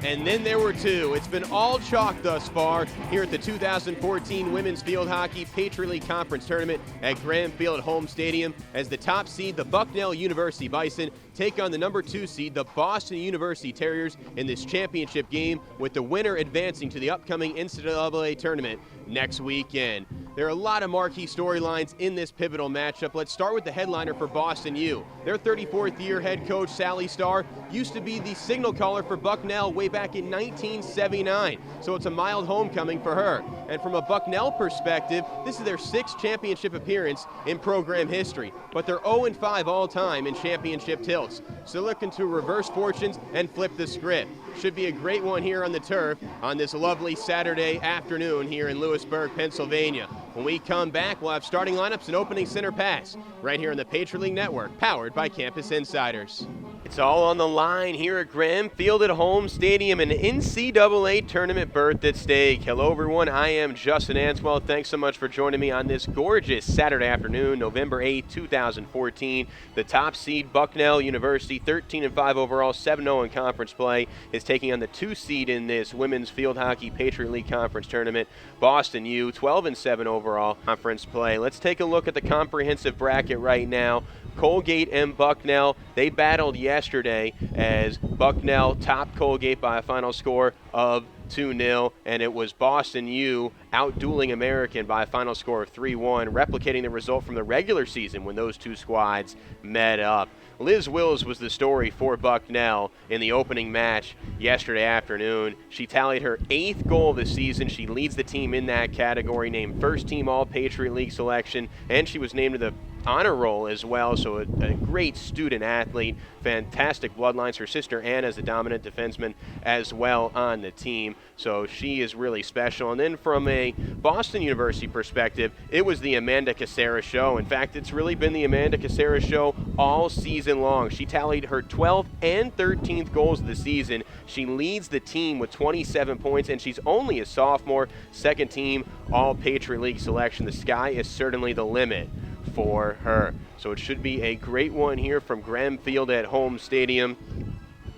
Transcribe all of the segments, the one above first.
And then there were two. It's been all chalk thus far here at the 2014 Women's Field Hockey Patriot League Conference Tournament at Graham Field at Home Stadium as the top seed, the Bucknell University Bison, take on the number 2 seed, the Boston University Terriers, in this championship game, with the winner advancing to the upcoming NCAA tournament next weekend. There are a lot of marquee storylines in this pivotal matchup. Let's start with the headliner for Boston U. Their 34th year head coach, Sally Starr, used to be the signal caller for Bucknell way back in 1979. So it's a mild homecoming for her. And from a Bucknell perspective, this is their 6th championship appearance in program history. But they're 0-5 all time in championship tilts. So looking to reverse fortunes and flip the script. Should be a great one here on the turf on this lovely Saturday afternoon here in Lewisburg, Pennsylvania. When we come back, we'll have starting lineups and opening center pass right here on the Patriot League Network, powered by Campus Insiders. It's all on the line here at Graham Field at Home Stadium, an NCAA tournament berth at stake. Hello, everyone. I am Justin Answell. Thanks so much for joining me on this gorgeous Saturday afternoon, November 8, 2014. The top seed, Bucknell University, 13-5 overall, 7-0 in conference play, is taking on the 2 seed in this Women's Field Hockey Patriot League Conference Tournament, Boston U, 12-7 overall conference play. Let's take a look at the comprehensive bracket right now. Colgate and Bucknell, they battled yesterday as Bucknell topped Colgate by a final score of 2-0, and it was Boston U outdueling American by a final score of 3-1, replicating the result from the regular season when those two squads met up. Liz Wills was the story for Bucknell in the opening match yesterday afternoon. She tallied her 8th goal of the season. She leads the team in that category, named first team All-Patriot League selection, and she was named to the honor roll as well, so a great student athlete, fantastic bloodlines. Her sister Anna is a dominant defenseman as well on the team, so she is really special. And then from a Boston University perspective, it was the Amanda Casera show. In fact, it's really been the Amanda Casera show all season long. She tallied her 12th and 13th goals of the season. She leads the team with 27 points, and she's only a sophomore, second team All-Patriot League selection. The sky is certainly the limit for her. So it should be a great one here from Graham Field at Home Stadium.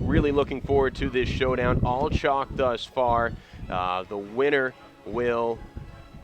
Really looking forward to this showdown. All chalk thus far. The winner will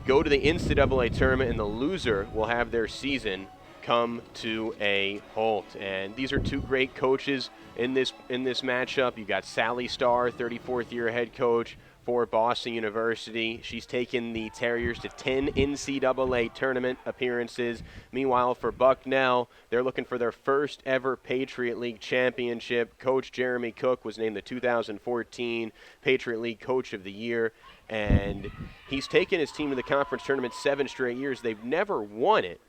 go to the NCAA tournament, and the loser will have their season come to a halt. And these are two great coaches in this matchup. You got Sally Starr, 34th year head coach for Boston University. She's taken the Terriers to 10 NCAA tournament appearances. Meanwhile, for Bucknell, they're looking for their first ever Patriot League championship. Coach Jeremy Cook was named the 2014 Patriot League Coach of the Year, and he's taken his team to the conference tournament 7 straight years. They've never won it.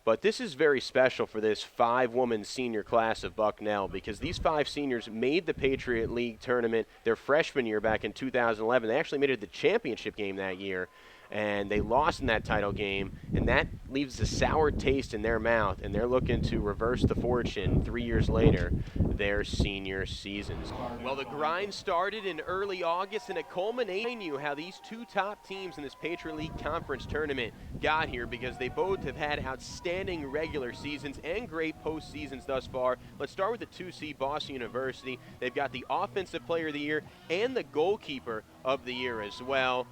But this is very special for this 5-woman senior class of Bucknell, because these 5 seniors made the Patriot League tournament their freshman year back in 2011. They actually made it to the championship game that year, and they lost in that title game, and that leaves a sour taste in their mouth, and they're looking to reverse the fortune 3 years later, their senior seasons. Well, the grind started in early August, and it culminated in how these two top teams in this Patriot League Conference tournament got here, because they both have had outstanding regular seasons and great postseasons thus far. Let's start with the 2 seed Boston University. They've got the Offensive Player of the Year and the Goalkeeper of the Year as well.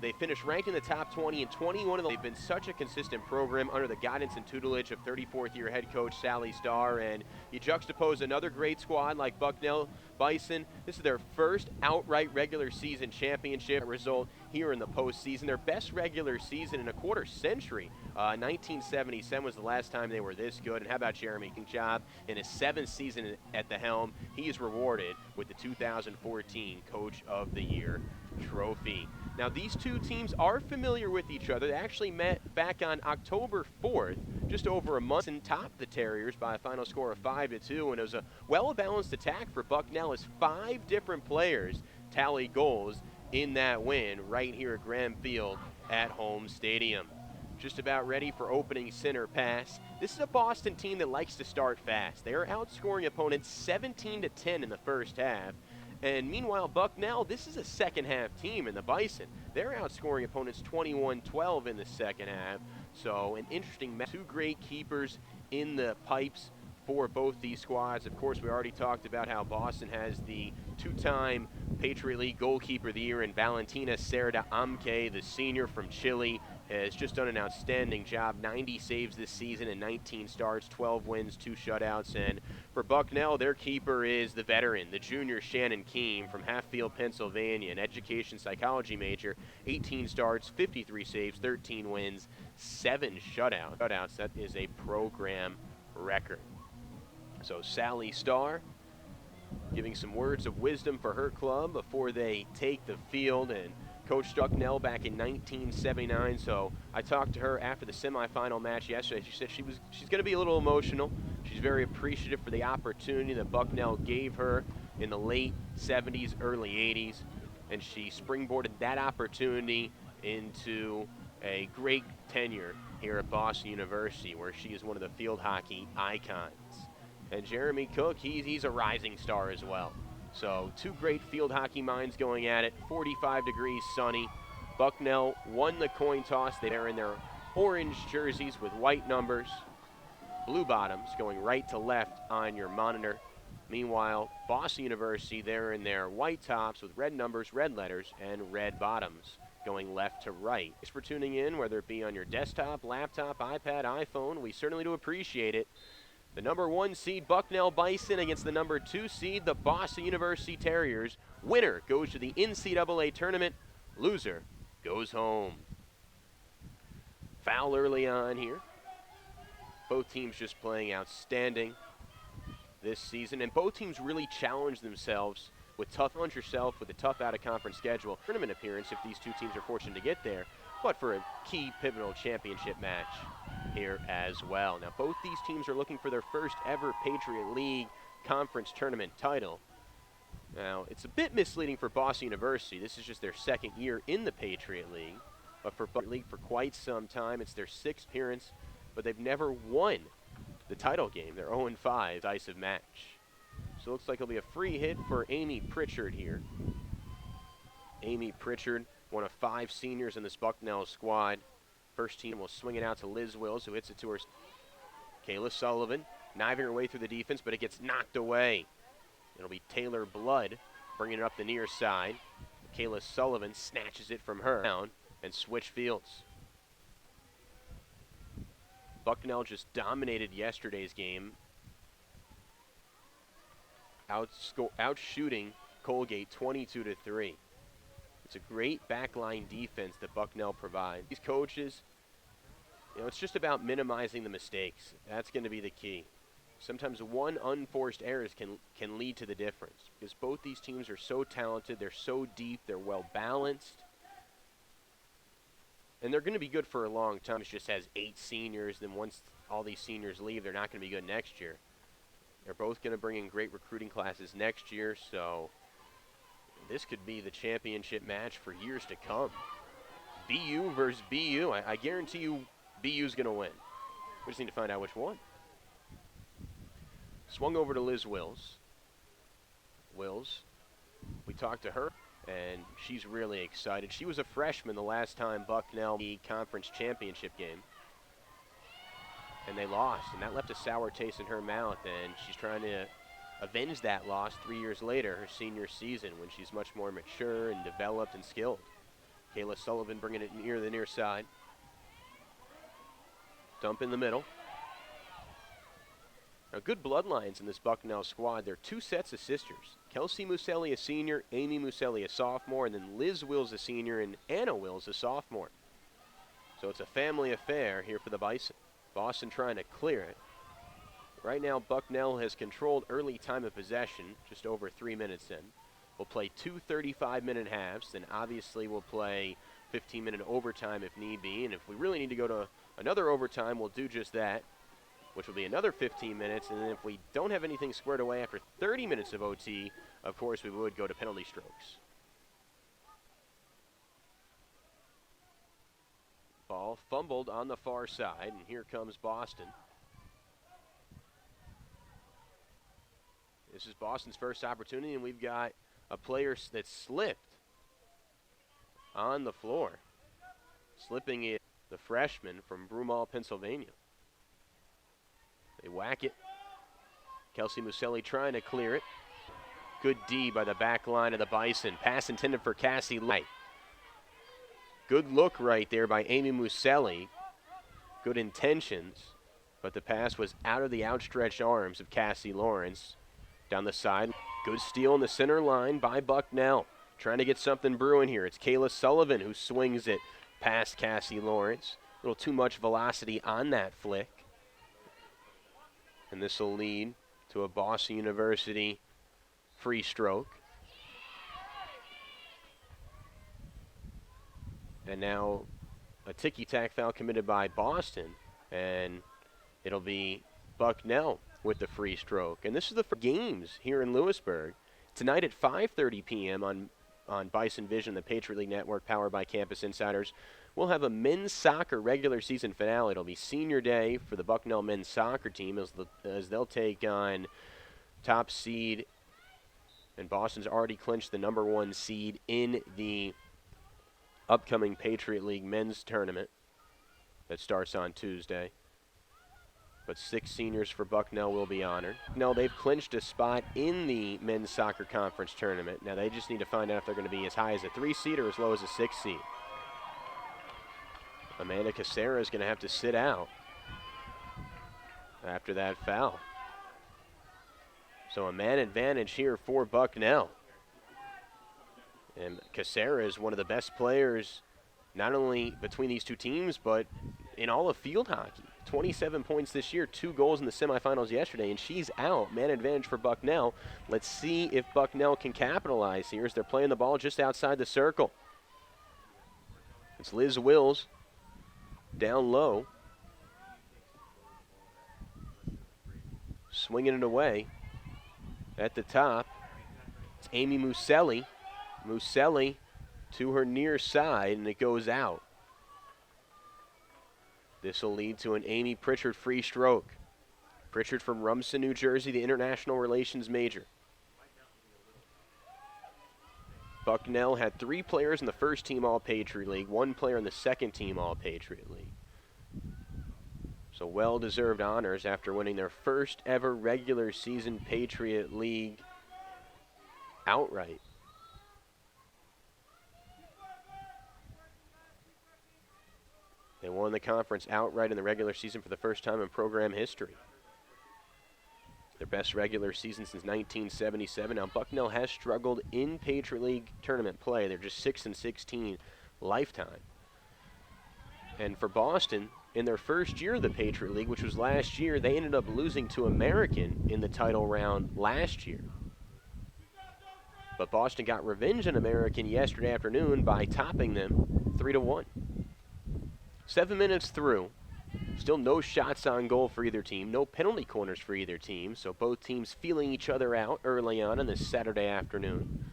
They finished ranked in the top 20 in 21 of them. They've been such a consistent program under the guidance and tutelage of 34th year head coach Sally Starr. And you juxtapose another great squad like Bucknell Bison. This is their first outright regular season championship result here in the postseason. Their best regular season in a quarter century. 1977 was the last time they were this good. And how about Jeremy job in his 7th season at the helm? He is rewarded with the 2014 Coach of the Year trophy. Now, these two teams are familiar with each other. They actually met back on October 4th, just over a month, and topped the Terriers by a final score of 5-2. And it was a well-balanced attack for Bucknell as 5 different players tallied goals in that win right here at Graham Field at Home Stadium. Just about ready for opening center pass. This is a Boston team that likes to start fast. They are outscoring opponents 17-10 in the first half. And meanwhile, Bucknell, this is a second-half team in the Bison. They're outscoring opponents 21-12 in the second half. So an interesting match. 2 great keepers in the pipes for both these squads. Of course, we already talked about how Boston has the two-time Patriot League goalkeeper of the year, and Valentina Cerda Amke, the senior from Chile, has just done an outstanding job. 90 saves this season and 19 starts, 12 wins, 2 shutouts. And for Bucknell, their keeper is the veteran, the junior Shannon Keem from Hatfield, Pennsylvania, an education psychology major, 18 starts, 53 saves, 13 wins, 7 shutouts. That is a program record. So Sally Starr giving some words of wisdom for her club before they take the field, and coached Bucknell back in 1979. So I talked to her after the semifinal match yesterday. She said she's going to be a little emotional. She's very appreciative for the opportunity that Bucknell gave her in the late 70s, early 80s, and she springboarded that opportunity into a great tenure here at Boston University, where she is one of the field hockey icons. And Jeremy Cook, he's a rising star as well. So 2 great field hockey minds going at it. 45 degrees sunny. Bucknell won the coin toss. They're in their orange jerseys with white numbers. Blue bottoms going right to left on your monitor. Meanwhile, Boston University, they're in their white tops with red numbers, red letters, and red bottoms going left to right. Thanks for tuning in, whether it be on your desktop, laptop, iPad, iPhone. We certainly do appreciate it. The number 1 seed Bucknell Bison against the number 2 seed, the Boston University Terriers. Winner goes to the NCAA tournament. Loser goes home. Foul early on here. Both teams just playing outstanding this season, and both teams really challenged themselves with yourself with a tough out-of-conference schedule. Tournament appearance if these two teams are fortunate to get there, but for a key pivotal championship match here as well. Now, both these teams are looking for their first ever Patriot League conference tournament title. Now, it's a bit misleading for Boston University. This is just their 2nd year in the Patriot League, but for Patriot League for quite some time. It's their 6th appearance, but they've never won the title game. They're 0-5 decisive match. So it looks like it'll be a free hit for Amy Pritchard here. Amy Pritchard, one of 5 seniors in this Bucknell squad. First team will swing it out to Liz Wills, who hits it to her. Kayla Sullivan kniving her way through the defense, but it gets knocked away. It'll be Taylor Blood bringing it up the near side. Kayla Sullivan snatches it from her down and switch fields. Bucknell just dominated yesterday's game, outshooting Colgate 22-3. It's a great backline defense that Bucknell provides. These coaches, it's just about minimizing the mistakes. That's going to be the key. Sometimes one unforced error can lead to the difference, because both these teams are so talented, they're so deep, they're well balanced, and they're going to be good for a long time. It just has 8 seniors. Then once all these seniors leave, they're not going to be good next year. They're both going to bring in great recruiting classes next year, so this could be the championship match for years to come. BU versus BU. I guarantee you BU's going to win. We just need to find out which one. Swung over to Liz Wills. Wills, we talked to her, and she's really excited. She was a freshman the last time Bucknell the conference championship game, and they lost, and that left a sour taste in her mouth, and she's trying to avenge that loss 3 years later, her senior season, when she's much more mature and developed and skilled. Kayla Sullivan bringing it near the near side. Dump in the middle. Now, good bloodlines in this Bucknell squad. There are 2 sets of sisters. Kelsey Muselli, a senior, Amy Muselli, a sophomore, and then Liz Wills, a senior, and Anna Wills, a sophomore. So it's a family affair here for the Bison. Boston trying to clear it. Right now, Bucknell has controlled early time of possession, just over 3 minutes in. We'll play 2 35-minute halves, then obviously we'll play 15-minute overtime if need be, and if we really need to go to another overtime, we'll do just that, which will be another 15 minutes, and then if we don't have anything squared away after 30 minutes of OT, of course we would go to penalty strokes. Ball fumbled on the far side, and here comes Boston. This is Boston's first opportunity, and we've got a player that slipped on the floor. Slipping it, the freshman from Broomall, Pennsylvania. They whack it. Kelsey Muselli trying to clear it. Good D by the back line of the Bison. Pass intended for Cassie Light. Good look right there by Amy Muselli. Good intentions, but the pass was out of the outstretched arms of Cassie Lawrence. Down the side, good steal in the center line by Bucknell. Trying to get something brewing here. It's Kayla Sullivan who swings it past Cassie Lawrence. A little too much velocity on that flick. And this will lead to a Boston University free stroke. And now a ticky-tack foul committed by Boston, and it'll be Bucknell with the free stroke. And this is the games here in Lewisburg. Tonight at 5:30 p.m. on Bison Vision, the Patriot League Network, powered by Campus Insiders, we'll have a men's soccer regular season finale. It'll be senior day for the Bucknell men's soccer team as they'll take on top seed, and Boston's already clinched the number 1 seed in the upcoming Patriot League men's tournament that starts on Tuesday. But 6 seniors for Bucknell will be honored. No, they've clinched a spot in the men's soccer conference tournament. Now they just need to find out if they're going to be as high as a 3 seed or as low as a 6 seed. Amanda Casera is going to have to sit out after that foul. So a man advantage here for Bucknell. And Casera is one of the best players, not only between these two teams, but in all of field hockey. 27 points this year, 2 goals in the semifinals yesterday, and she's out. Man advantage for Bucknell. Let's see if Bucknell can capitalize here as they're playing the ball just outside the circle. It's Liz Wills down low. Swinging it away at the top. It's Amy Muselli. Muselli to her near side, and it goes out. This will lead to an Amy Pritchard free stroke. Pritchard from Rumson, New Jersey, the international relations major. Bucknell had 3 players in the first team All-Patriot League, 1 player in the second team All-Patriot League. So well-deserved honors after winning their first ever regular season Patriot League outright. They won the conference outright in the regular season for the first time in program history. Their best regular season since 1977. Now, Bucknell has struggled in Patriot League tournament play. They're just 6-16 lifetime. And for Boston, in their first year of the Patriot League, which was last year, they ended up losing to American in the title round last year. But Boston got revenge on American yesterday afternoon by topping them 3-1. 7 minutes through, still no shots on goal for either team, no penalty corners for either team, so both teams feeling each other out early on this Saturday afternoon.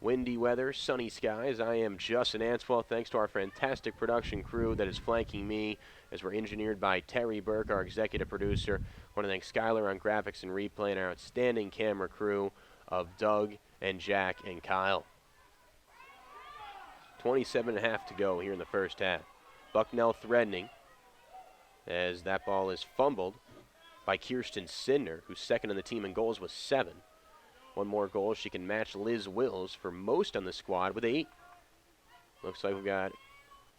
Windy weather, sunny skies. I am Justin Answell, thanks to our fantastic production crew that is flanking me as we're engineered by Terry Burke, our executive producer. I want to thank Skylar on graphics and replay and our outstanding camera crew of Doug and Jack and Kyle. 27.5 to go here in the first half. Bucknell threatening as that ball is fumbled by Kirsten Sidner, who's second on the team in goals with 7. 1 more goal, she can match Liz Wills for most on the squad with 8. Looks like we've got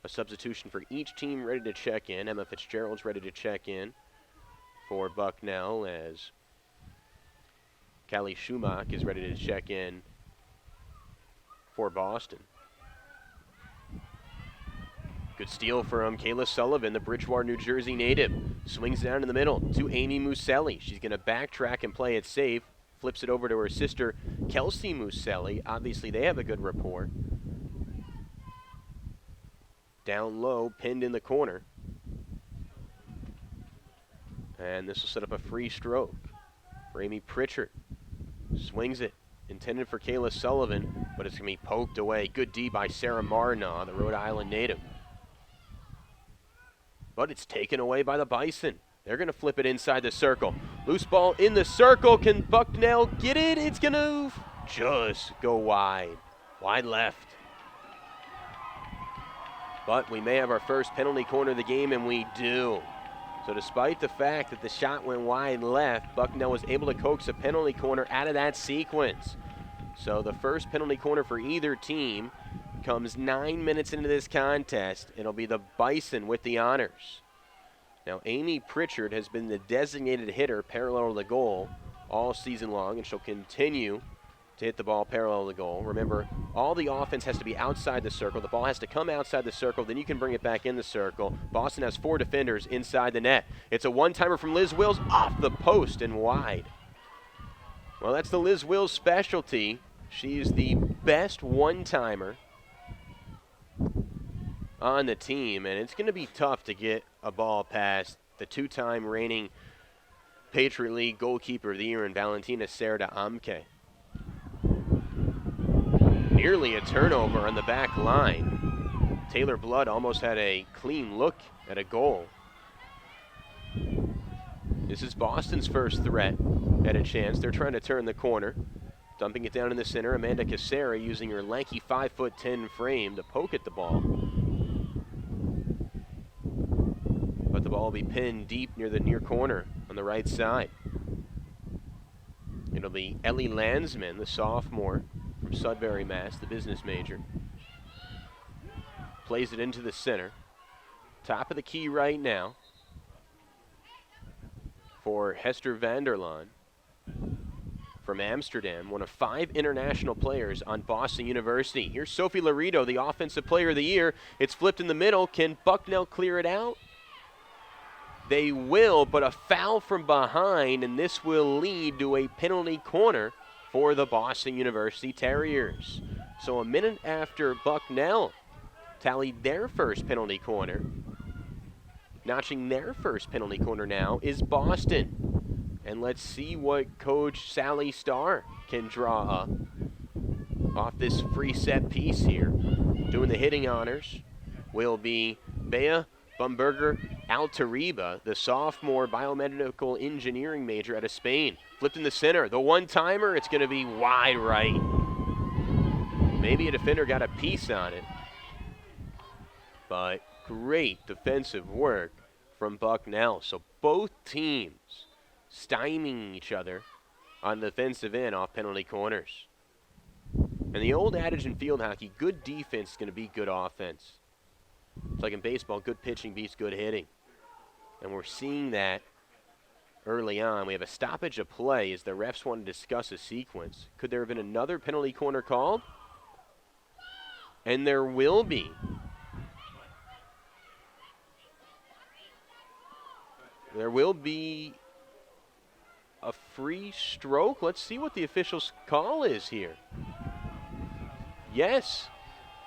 a substitution for each team ready to check in. Emma Fitzgerald's ready to check in for Bucknell as Callie Schumach is ready to check in for Boston. Good steal from Kayla Sullivan, the Bridgewater, New Jersey native. Swings down in the middle to Amy Muselli. She's going to backtrack and play it safe. Flips it over to her sister, Kelsey Muselli. Obviously, they have a good rapport. Down low, pinned in the corner. And this will set up a free stroke for Amy Pritchard. Swings it. Intended for Kayla Sullivan, but it's going to be poked away. Good D by Sarah Marnaugh, the Rhode Island native. But it's taken away by the Bison. They're going to flip it inside the circle. Loose ball in the circle. Can Bucknell get it? It's going to just go wide. Wide left. But we may have our first penalty corner of the game, and we do. So despite the fact that the shot went wide left, Bucknell was able to coax a penalty corner out of that sequence. So the first penalty corner for either team comes 9 minutes into this contest. It'll be the Bison with the honors. Now, Amy Pritchard has been the designated hitter parallel to the goal all season long, and she'll continue to hit the ball parallel to the goal. Remember, all the offense has to be outside the circle. The ball has to come outside the circle, then you can bring it back in the circle. Boston has 4 defenders inside the net. It's a one-timer from Liz Wills off the post and wide. Well, that's the Liz Wills specialty. She's the best one-timer on the team, and it's going to be tough to get a ball past the 2-time reigning Patriot League goalkeeper of the year in Valentina Serda Amke. Nearly a turnover on the back line. Taylor Blood almost had a clean look at a goal. This is Boston's first threat at a chance. They're trying to turn the corner. Dumping it down in the center. Amanda Casera using her lanky 5'10" frame to poke at the ball. But the ball will be pinned deep near the near corner on the right side. It'll be Ellie Landsman, the sophomore from Sudbury, Mass., the business major. Plays it into the center. Top of the key right now for Hester Vanderlaan from Amsterdam, one of 5 international players on Boston University. Here's Sophie Laredo, the Offensive Player of the Year. It's flipped in the middle. Can Bucknell clear it out? They will, but a foul from behind, and this will lead to a penalty corner for the Boston University Terriers. So a minute after Bucknell tallied their first penalty corner, notching their first penalty corner now is Boston. And let's see what Coach Sally Starr can draw up off this free set piece here. Doing the hitting honors will be Bea Bumberger Altariba, the sophomore biomedical engineering major out of Spain. Flipped in the center. The one-timer, it's going to be wide right. Maybe a defender got a piece on it. But great defensive work from Bucknell. So both teams stymieing each other on the defensive end off penalty corners. And the old adage in field hockey, good defense is going to beat good offense. It's like in baseball, good pitching beats good hitting. And we're seeing that early on. We have a stoppage of play as the refs want to discuss a sequence. Could there have been another penalty corner called? And there will be. There will be a free stroke. Let's see what the official's call is here. Yes,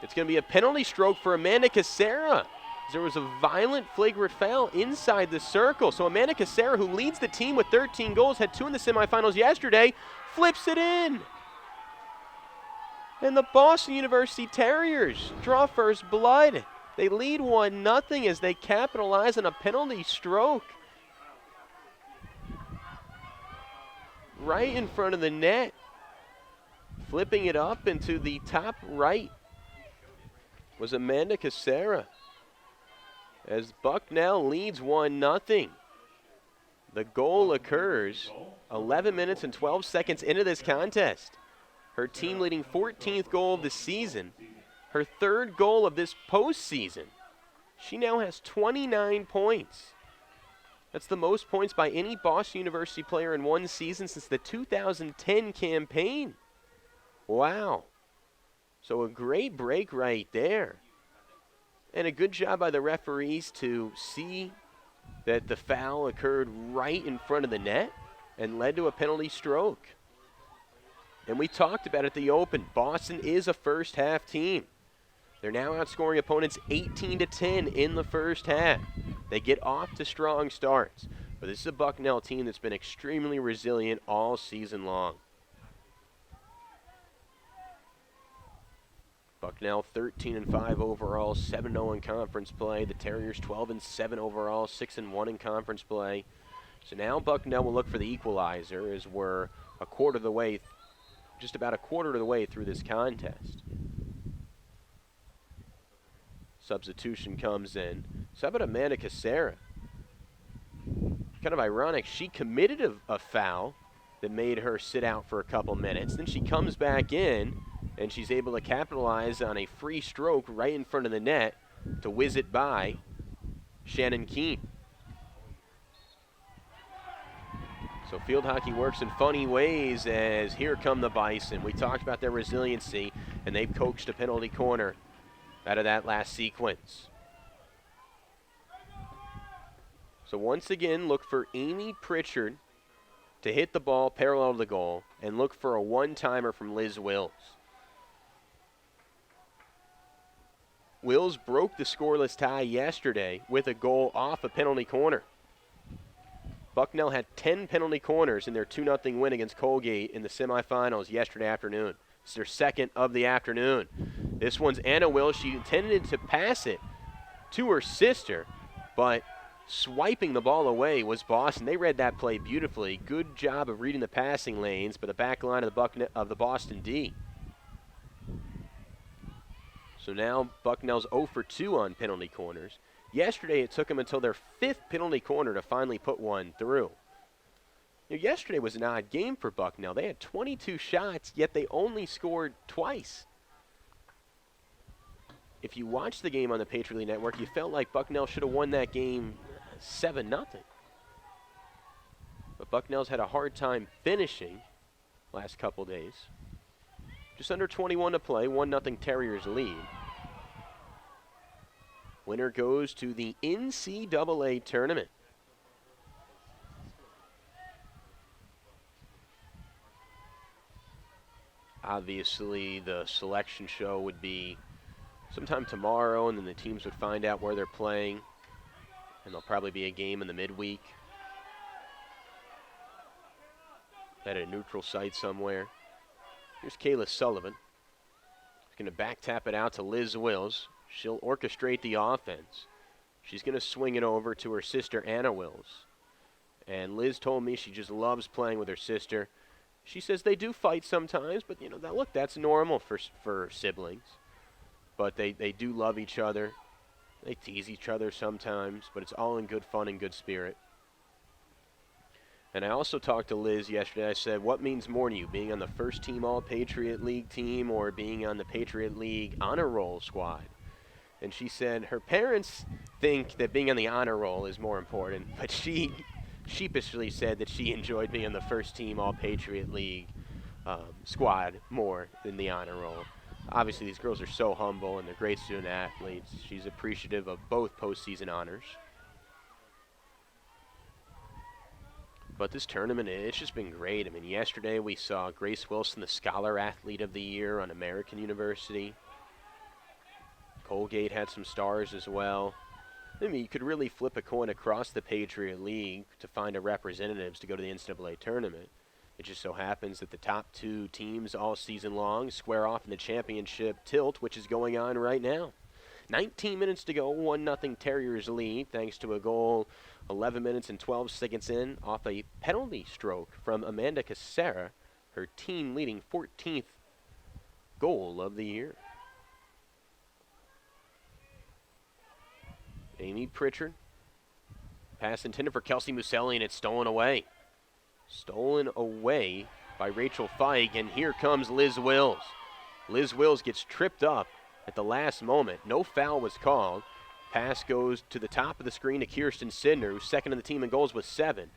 it's going to be a penalty stroke for Amanda Casera. There was a violent flagrant foul inside the circle. So Amanda Casera, who leads the team with 13 goals, had 2 in the semifinals yesterday, flips it in. And the Boston University Terriers draw first blood. They lead 1-0 as they capitalize on a penalty stroke. Right in front of the net. Flipping it up into the top right was Amanda Casera. As Bucknell leads 1-0. The goal occurs 11 minutes and 12 seconds into this contest. Her team leading 14th goal of the season. Her 3rd goal of this postseason. She now has 29 points. That's the most points by any Boston University player in one season since the 2010 campaign. Wow. So a great break right there. And a good job by the referees to see that the foul occurred right in front of the net and led to a penalty stroke. And we talked about at the open, Boston is a first half team. They're now outscoring opponents 18-10 in the first half. They get off to strong starts. But this is a Bucknell team that's been extremely resilient all season long. Bucknell 13-5 overall, 7-0 in conference play. The Terriers 12-7 overall, 6-1 in conference play. So now Bucknell will look for the equalizer as we're a quarter of the way, just about a quarter of the way through this contest. Substitution comes in. So how about Amanda Casera? Kind of ironic. She committed a foul that made her sit out for a couple minutes. Then she comes back in, and she's able to capitalize on a free stroke right in front of the net to whiz it by Shannon Keene. So field hockey works in funny ways as here come the Bison. We talked about their resiliency, and they've coaxed a penalty corner out of that last sequence. So once again, look for Amy Pritchard to hit the ball parallel to the goal, and look for a one-timer from Liz Wills. Wills broke the scoreless tie yesterday with a goal off a penalty corner. Bucknell had 10 penalty corners in their 2-0 win against Colgate in the semifinals yesterday afternoon. It's their second of the afternoon. This one's Anna Wills. She intended to pass it to her sister, but swiping the ball away was Boston. They read that play beautifully. Good job of reading the passing lanes, but the back line of the Boston D. So now Bucknell's 0 for 2 on penalty corners. Yesterday, it took them until their 5th penalty corner to finally put one through. Yesterday was an odd game for Bucknell. They had 22 shots, yet they only scored twice. If you watched the game on the Patriot League Network, you felt like Bucknell should have won that game 7-0. But Bucknell's had a hard time finishing last couple days. Just under 21 to play, 1-0 Terriers lead. Winner goes to the NCAA tournament. Obviously, the selection show would be sometime tomorrow, and then the teams would find out where they're playing, and there'll probably be a game in the midweek at a neutral site somewhere. Here's Kayla Sullivan. She's going to back tap it out to Liz Wills. She'll orchestrate the offense. She's going to swing it over to her sister, Anna Wills. And Liz told me she just loves playing with her sister. She says they do fight sometimes, but, look, that's normal for siblings. But they do love each other. They tease each other sometimes, but it's all in good fun and good spirit. And I also talked to Liz yesterday. I said, what means more to you, being on the first team All-Patriot League team or being on the Patriot League honor roll squad? And she said her parents think that being on the honor roll is more important, but she sheepishly said that she enjoyed being on the first team All-Patriot League squad more than the honor roll. Obviously, these girls are so humble and they're great student athletes. She's appreciative of both postseason honors. But this tournament, it's just been great. I mean, yesterday we saw Grace Wilson, the Scholar Athlete of the Year on American University. Colgate had some stars as well. I mean, you could really flip a coin across the Patriot League to find a representatives to go to the NCAA tournament. It just so happens that the top 2 teams all season long square off in the championship tilt, which is going on right now. 19 minutes to go, 1-0 Terriers lead, thanks to a goal 11 minutes and 12 seconds in off a penalty stroke from Amanda Casera, her team-leading 14th goal of the year. Amy Pritchard. Pass intended for Kelsey Muselli, and it's stolen away. Stolen away by Rachel Feig, and here comes Liz Wills. Liz Wills gets tripped up at the last moment. No foul was called. Pass goes to the top of the screen to Kirsten Sidner, who's second in the team in goals with 7.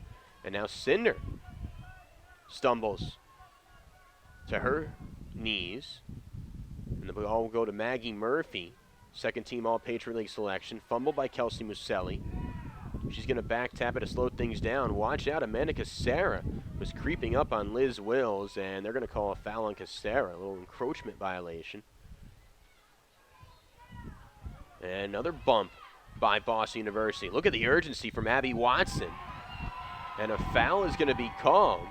And now Sidner stumbles to her knees. And the ball will go to Maggie Murphy, second team All-Patriot League selection. Fumbled by Kelsey Muselli. She's going to back tap it to slow things down. Watch out, Amanda Casera was creeping up on Liz Wills, and they're going to call a foul on Casera, a little encroachment violation. And another bump by Boston University. Look at the urgency from Abby Watson. And a foul is going to be called.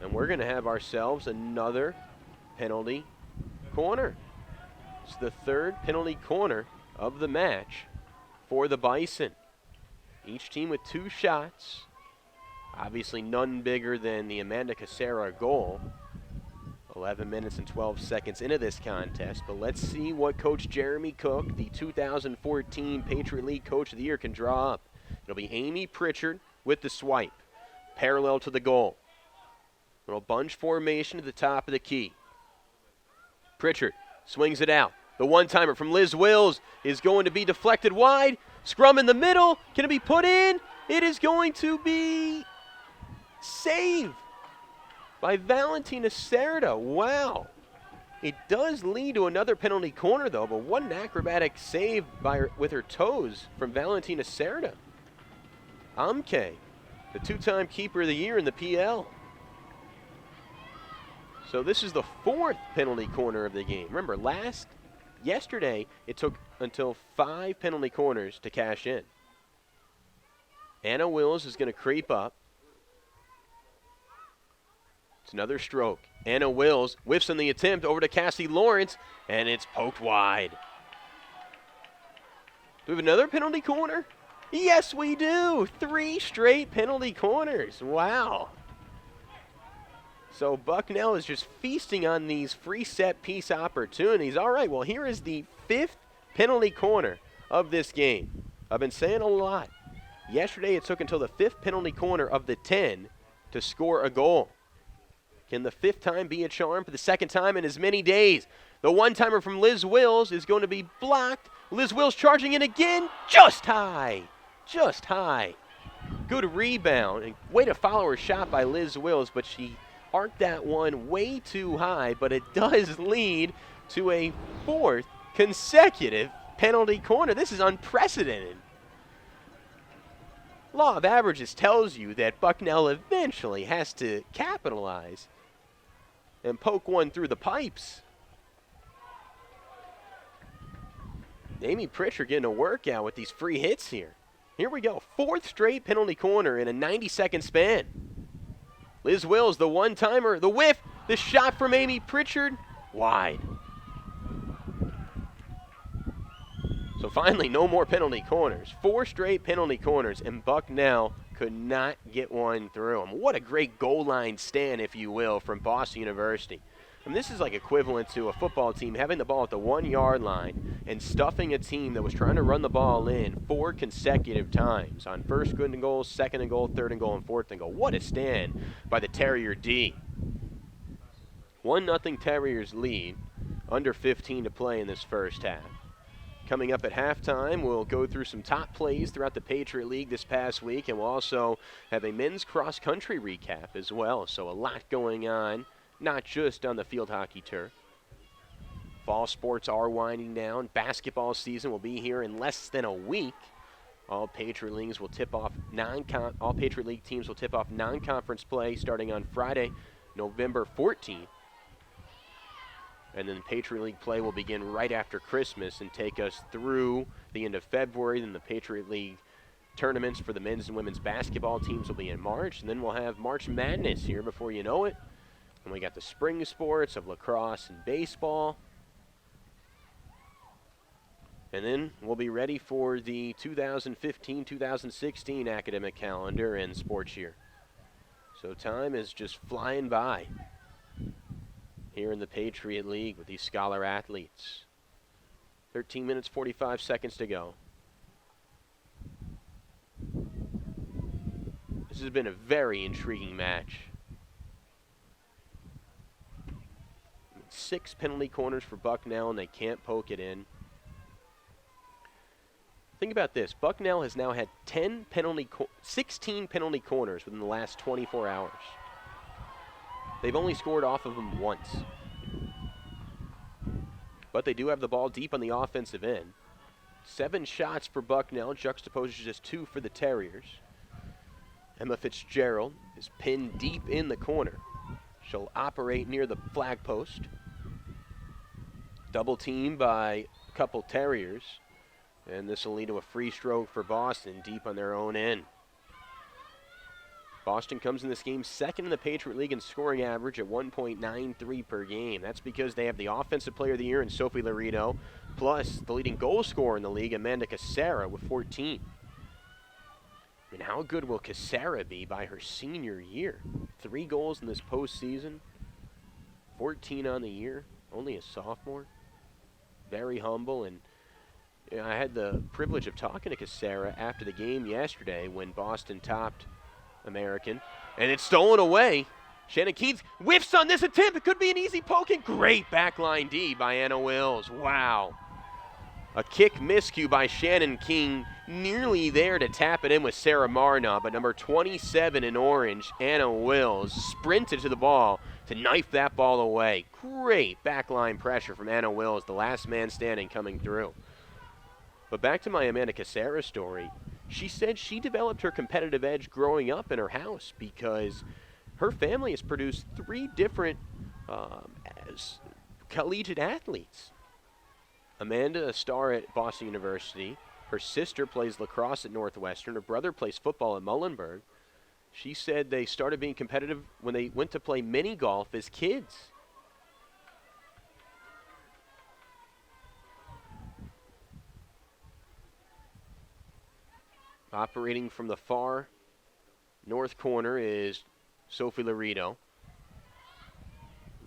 And we're going to have ourselves another penalty corner. It's the 3rd penalty corner of the match for the Bison. Each team with 2 shots. Obviously none bigger than the Amanda Casera goal. 11 minutes and 12 seconds into this contest, but let's see what Coach Jeremy Cook, the 2014 Patriot League Coach of the Year, can draw up. It'll be Amy Pritchard with the swipe, parallel to the goal. Little bunch formation to the top of the key. Pritchard swings it out. The one-timer from Liz Wills is going to be deflected wide. Scrum in the middle. Can it be put in? It is going to be saved by Valentina Cerda. Wow. It does lead to another penalty corner, though, but what an acrobatic save with her toes from Valentina Cerda. Amke, the two-time keeper of the year in the PL. So this is the 4th penalty corner of the game. Remember, yesterday, it took until 5 penalty corners to cash in. Anna Wills is going to creep up. It's another stroke. Anna Wills whiffs on the attempt over to Cassie Lawrence, and it's poked wide. Do we have another penalty corner? Yes, we do. 3 straight penalty corners. Wow. So Bucknell is just feasting on these free set piece opportunities. All right, well, here is the 5th penalty corner of this game. I've been saying a lot. Yesterday, it took until the 5th penalty corner of the 10 to score a goal. Can the 5th time be a charm for the 2nd time in as many days? The one-timer from Liz Wills is going to be blocked. Liz Wills charging in again. Just high. Just high. Good rebound. And way to follow her shot by Liz Wills, but she arced that one way too high. But it does lead to a 4th consecutive penalty corner. This is unprecedented. Law of averages tells you that Bucknell eventually has to capitalize and poke one through the pipes. Amy Pritchard getting a workout with these free hits here. Here we go. 4th straight penalty corner in a 90-second span. Liz Wills, the one-timer, the whiff, the shot from Amy Pritchard, wide. So finally, no more penalty corners. 4 straight penalty corners, and Bucknell could not get one through them. What a great goal line stand, if you will, from Boston University. And this is like equivalent to a football team having the ball at the 1-yard line and stuffing a team that was trying to run the ball in 4 consecutive times on 1st and goal, 2nd and goal, 3rd and goal, and 4th and goal. What a stand by the Terrier D. 1-0 Terriers lead, under 15 to play in this first half. Coming up at halftime, we'll go through some top plays throughout the Patriot League this past week, and we'll also have a men's cross-country recap as well. So a lot going on, not just on the field hockey turf. Fall sports are winding down. Basketball season will be here in less than a week. All Patriot Leagues will tip off all Patriot League teams will tip off non-conference play starting on Friday, November 14th. And then the Patriot League play will begin right after Christmas and take us through the end of February. Then the Patriot League tournaments for the men's and women's basketball teams will be in March. And then we'll have March Madness here before you know it. And we got the spring sports of lacrosse and baseball. And then we'll be ready for the 2015-2016 academic calendar and sports year. So time is just flying by here in the Patriot League with these scholar athletes. 13 minutes, 45 seconds to go. This has been a very intriguing match. 6 penalty corners for Bucknell, and they can't poke it in. Think about this. Bucknell has now had 16 penalty corners within the last 24 hours. They've only scored off of them once. But they do have the ball deep on the offensive end. 7 shots for Bucknell, juxtaposed to just 2 for the Terriers. Emma Fitzgerald is pinned deep in the corner. She'll operate near the flag post. Double team by a couple Terriers. And this will lead to a free stroke for Boston deep on their own end. Boston comes in this game second in the Patriot League in scoring average at 1.93 per game. That's because they have the Offensive Player of the Year in Sophie Laredo, plus the leading goal scorer in the league, Amanda Casera, with 14. I mean, how good will Casera be by her senior year? 3 goals in this postseason, 14 on the year, only a sophomore. Very humble, and Yeah, I had the privilege of talking to Cassera after the game yesterday when Boston topped American, and it's stolen away. Shannon Keith whiffs on this attempt. It could be an easy poke, and great backline D by Anna Wills. Wow. A kick miscue by Shannon King, nearly there to tap it in with Sarah Marna, but number 27 in orange, Anna Wills, sprinted to the ball to knife that ball away. Great backline pressure from Anna Wills, the last man standing coming through. But back to my Amanda Cassera story, she said she developed her competitive edge growing up in her house because her family has produced 3 different collegiate athletes. Amanda, a star at Boston University. Her sister plays lacrosse at Northwestern. Her brother plays football at Muhlenberg. She said they started being competitive when they went to play mini golf as kids. Operating from the far north corner is Sophie Laredo.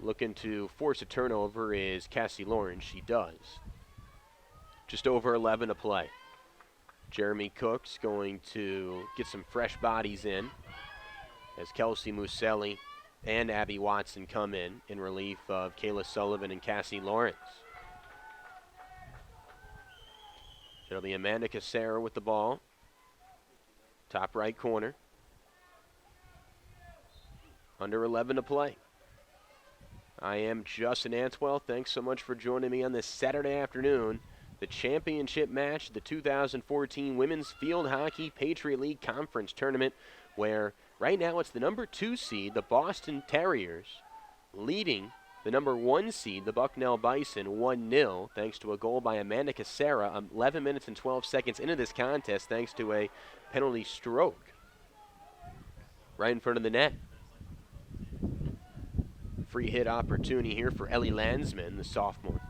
Looking to force a turnover is Cassie Lawrence. She does. Just over 11 to play. Jeremy Cook's going to get some fresh bodies in as Kelsey Muselli and Abby Watson come in relief of Kayla Sullivan and Cassie Lawrence. It'll be Amanda Cassera with the ball. Top right corner. Under 11 to play. I am Justin Antwell. Thanks so much for joining me on this Saturday afternoon. The championship match, the 2014 Women's Field Hockey Patriot League Conference Tournament, where right now it's the number 2 seed, the Boston Terriers, leading the number 1 seed, the Bucknell Bison, 1-0, thanks to a goal by Amanda Cassera 11 minutes and 12 seconds into this contest, thanks to a penalty stroke right in front of the net. Free hit opportunity here for Ellie Landsman, the sophomore.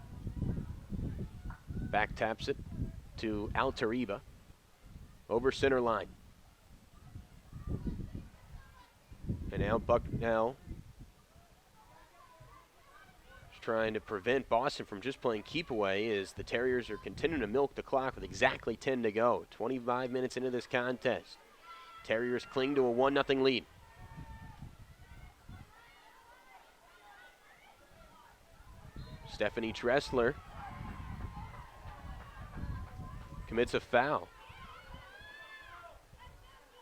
Back taps it to Altariba over center line. And now Bucknell is trying to prevent Boston from just playing keep away as the Terriers are continuing to milk the clock with exactly 10 to go. 25 minutes into this contest. Terriers cling to a 1-0 lead. Stephanie Tressler commits a foul.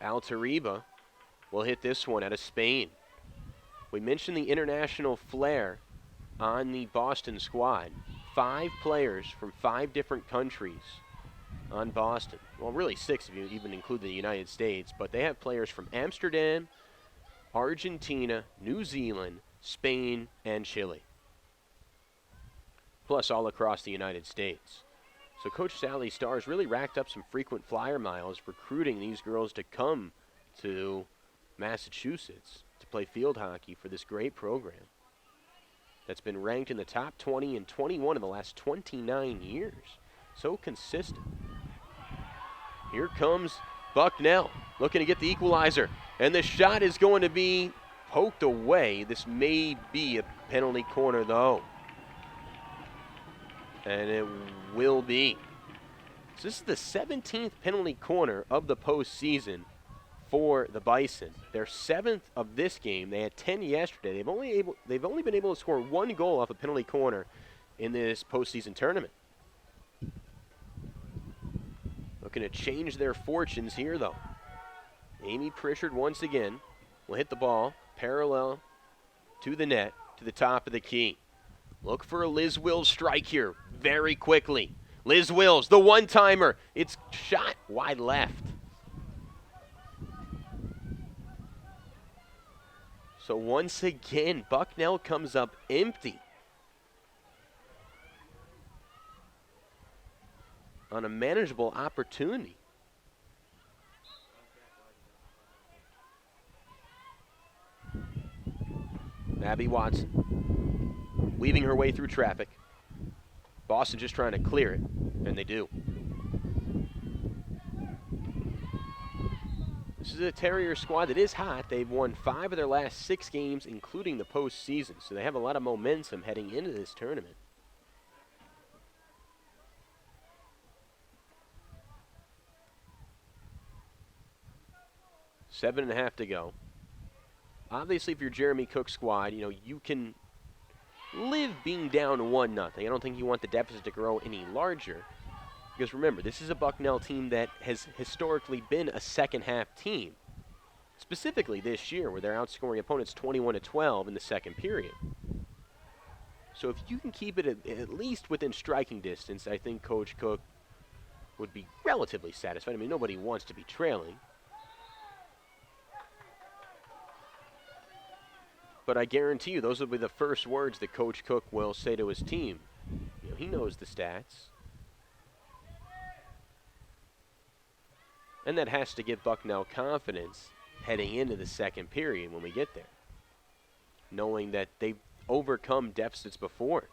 Altariba will hit this one out of Spain. We mentioned the international flair on the Boston squad. 5 players from 5 different countries on Boston. Well, really 6 if you even include the United States, but they have players from Amsterdam, Argentina, New Zealand, Spain, and Chile. Plus all across the United States. So Coach Sally Starr's really racked up some frequent flyer miles recruiting these girls to come to Massachusetts to play field hockey for this great program that's been ranked in the top 20 and 21 in the last 29 years. So consistent. Here comes Bucknell looking to get the equalizer, and the shot is going to be poked away. This may be a penalty corner though. And it will be. So this is the 17th penalty corner of the postseason for the Bison. Their 7th of this game. They had 10 yesterday. They've only been able to score 1 goal off a penalty corner in this postseason tournament. Looking to change their fortunes here, though. Amy Pritchard once again will hit the ball parallel to the net, to the top of the key. Look for a Liz Wills strike here very quickly. Liz Wills, the one-timer. It's shot wide left. So once again, Bucknell comes up empty on a manageable opportunity. Abby Watson weaving her way through traffic. Boston just trying to clear it, and they do. This is a Terrier squad that is hot. They've won 5 of their last 6 games, including the postseason, so they have a lot of momentum heading into this tournament. 7.5 to go. Obviously, if you're Jeremy Cook's squad, you can live being down 1-0. I don't think you want the deficit to grow any larger. Because remember, this is a Bucknell team that has historically been a second-half team. Specifically this year, where they're outscoring opponents 21-12 in the second period. So if you can keep it at least within striking distance, I think Coach Cook would be relatively satisfied. I mean, nobody wants to be trailing. But I guarantee you, those will be the first words that Coach Cook will say to his team. He knows the stats. And that has to give Bucknell confidence heading into the second period when we get there, knowing that they've overcome deficits before.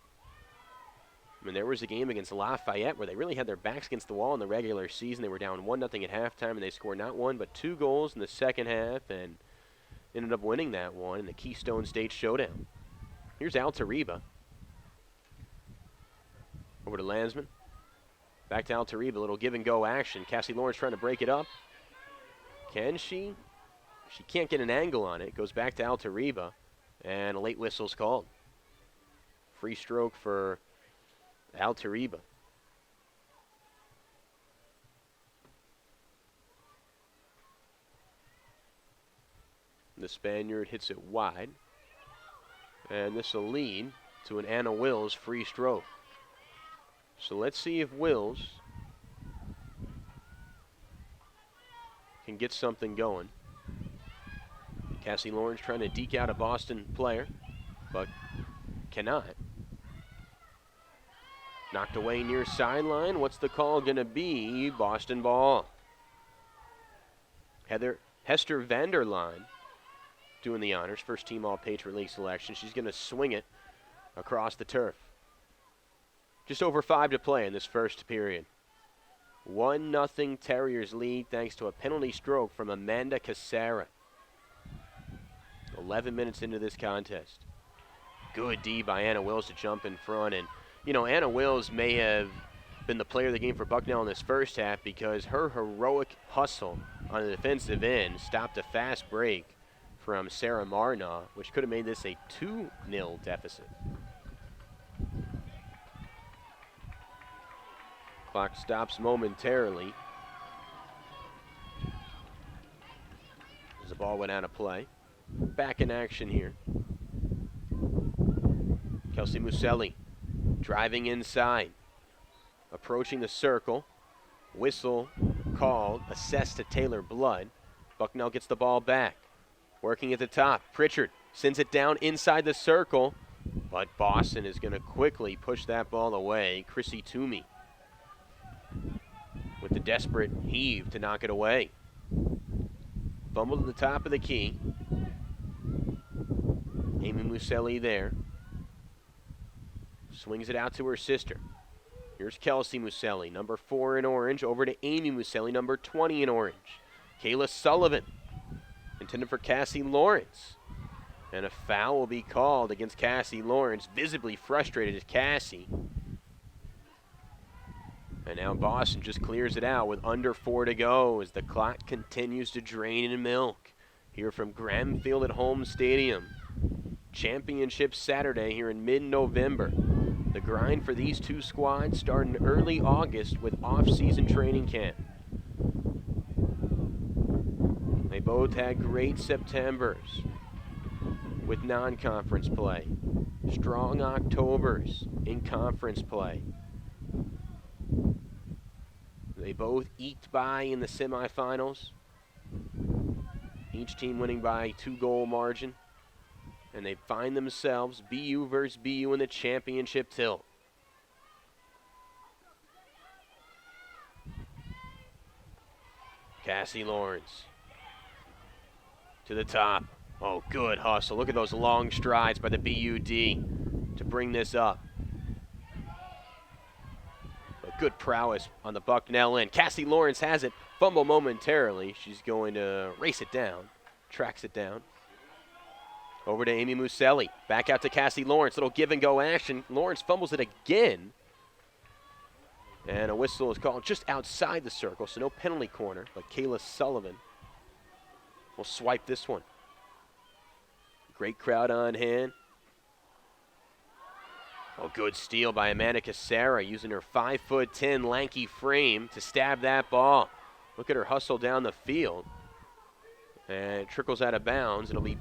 I mean, there was a game against Lafayette where they really had their backs against the wall in the regular season. They were down 1-0 at halftime, and they scored not 1 but 2 goals in the second half and ended up winning that one in the Keystone State Showdown. Here's Alteriba. Over to Landsman. Back to Alteriba, a little give-and-go action. Cassie Lawrence trying to break it up. Can she? She can't get an angle on it. Goes back to Alteriba, and a late whistle's called. Free stroke for Alteriba. The Spaniard hits it wide, and this will lead to an Anna Wills free stroke. So let's see if Wills can get something going. Cassie Lawrence trying to deke out a Boston player, but cannot. Knocked away near sideline. What's the call going to be? Boston ball. Hester Vanderline doing the honors. First team all Patriot League selection. She's going to swing it across the turf. Just over 5 to play in this first period. 1-0 Terriers lead thanks to a penalty stroke from Amanda Casera. 11 minutes into this contest. Good D by Anna Wills to jump in front. And, Anna Wills may have been the player of the game for Bucknell in this first half because her heroic hustle on the defensive end stopped a fast break from Sarah Marna, which could have made this a 2-0 deficit. Clock stops momentarily as the ball went out of play. Back in action here. Kelsey Muselli driving inside, approaching the circle. Whistle called, assessed to Taylor Blood. Bucknell gets the ball back. Working at the top. Pritchard sends it down inside the circle, but Boston is going to quickly push that ball away. Chrissy Toomey with the desperate heave to knock it away. Fumble to the top of the key. Amy Muselli there. Swings it out to her sister. Here's Kelsey Muselli, number 4 in orange, over to Amy Muselli, number 20 in orange. Kayla Sullivan, intended for Cassie Lawrence. And a foul will be called against Cassie Lawrence. Visibly frustrated is Cassie. And now Boston just clears it out with under 4 to go as the clock continues to drain in milk. Here from Gramfield at home stadium. Championship Saturday here in mid-November. The grind for these two squads starting early August with off-season training camp. They both had great Septembers with non-conference play. Strong Octobers in conference play. They both eked by in the semifinals. Each team winning by 2-goal margin. And they find themselves BU versus BU in the championship tilt. Cassie Lawrence to the top. Oh, good hustle. Look at those long strides by the BUD to bring this up. But good prowess on the Bucknell end. Cassie Lawrence has it. Fumble momentarily. She's going to race it down. Tracks it down. Over to Amy Muselli. Back out to Cassie Lawrence. Little give-and-go action. Lawrence fumbles it again. And a whistle is called just outside the circle, so no penalty corner. But Kayla Sullivan will swipe this one. Great crowd on hand. Oh, good steal by Amanda Casera, using her 5'10" lanky frame to stab that ball. Look at her hustle down the field. And it trickles out of bounds. It'll be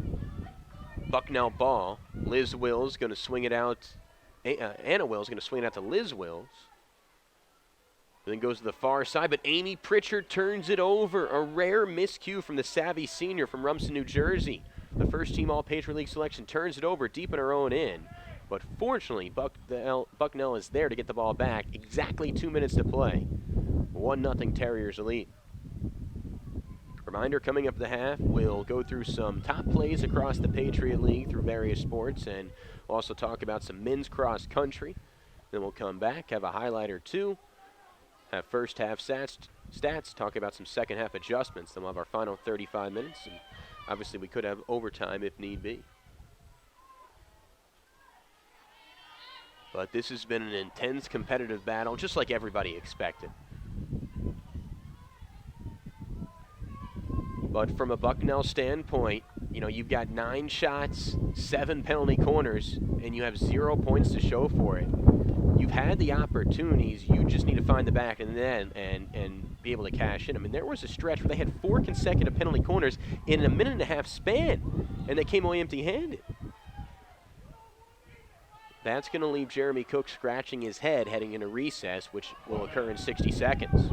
Bucknell ball. Liz Wills going to swing it out. Anna Wills going to swing it out to Liz Wills. Then goes to the far side, but Amy Pritchard turns it over. A rare miscue from the savvy senior from Rumson, New Jersey. The first team All-Patriot League selection turns it over deep in her own end. But fortunately, Bucknell is there to get the ball back. Exactly 2 minutes to play. 1-0 Terriers lead. Reminder, coming up at the half, we'll go through some top plays across the Patriot League through various sports, and we'll also talk about some men's cross country. Then we'll come back, have a highlight or two, have first half stats, talk about some second half adjustments. Then we'll have our final 35 minutes, and obviously we could have overtime if need be. But this has been an intense competitive battle, just like everybody expected. But from a Bucknell standpoint, you know, you've got 9 shots, 7 penalty corners, and you have 0 points to show for it. You've had the opportunities. You just need to find the back of the net and be able to cash in. I mean, there was a stretch where they had 4 consecutive penalty corners in a minute-and-a-half span, and they came away empty-handed. That's going to leave Jeremy Cook scratching his head heading into recess, which will occur in 60 seconds.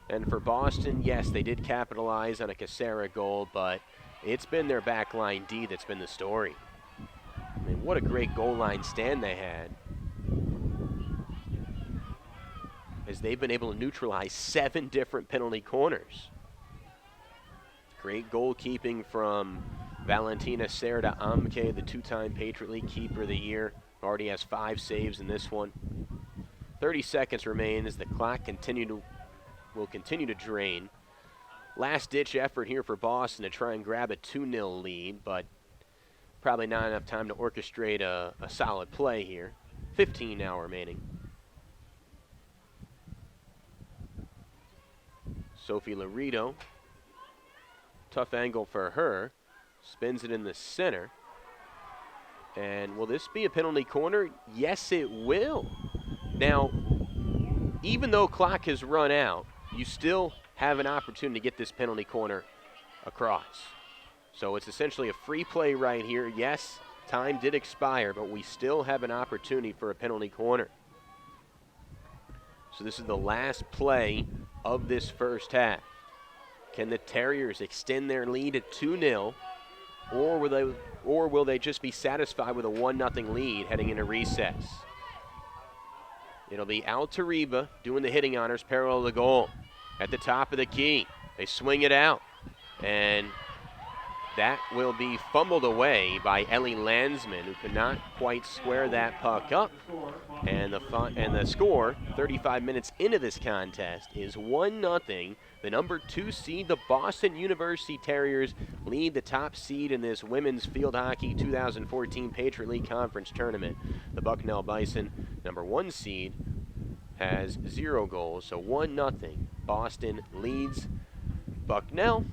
And for Boston, yes, they did capitalize on a Casera goal, but it's been their back line D that's been the story. I mean, what a great goal line stand they had, as they've been able to neutralize 7 different penalty corners. Great goalkeeping from Valentina Cerda Amke, the 2-time Patriot League Keeper of the Year. Already has 5 saves in this one. 30 seconds remain as the clock will continue to drain. Last-ditch effort here for Boston to try and grab a 2-0 lead, but probably not enough time to orchestrate a solid play here. 15 now remaining. Sophie Laredo. Tough angle for her. Spins it in the center. And will this be a penalty corner? Yes, it will. Now, even though clock has run out, you still have an opportunity to get this penalty corner across. So it's essentially a free play right here. Yes, time did expire, but we still have an opportunity for a penalty corner. So this is the last play of this first half. Can the Terriers extend their lead at 2-0, or will they just be satisfied with a 1-0 lead heading into recess? It'll be Alteriba doing the hitting honors parallel to the goal. At the top of the key, they swing it out, and that will be fumbled away by Ellie Landsman, who could not quite square that puck up. And the score, 35 minutes into this contest, is 1-0. The number 2 seed, the Boston University Terriers, lead the top seed in this Women's Field Hockey 2014 Patriot League Conference Tournament. The Bucknell Bison, number 1 seed, has 0 goals, so 1-0. Boston leads Bucknell.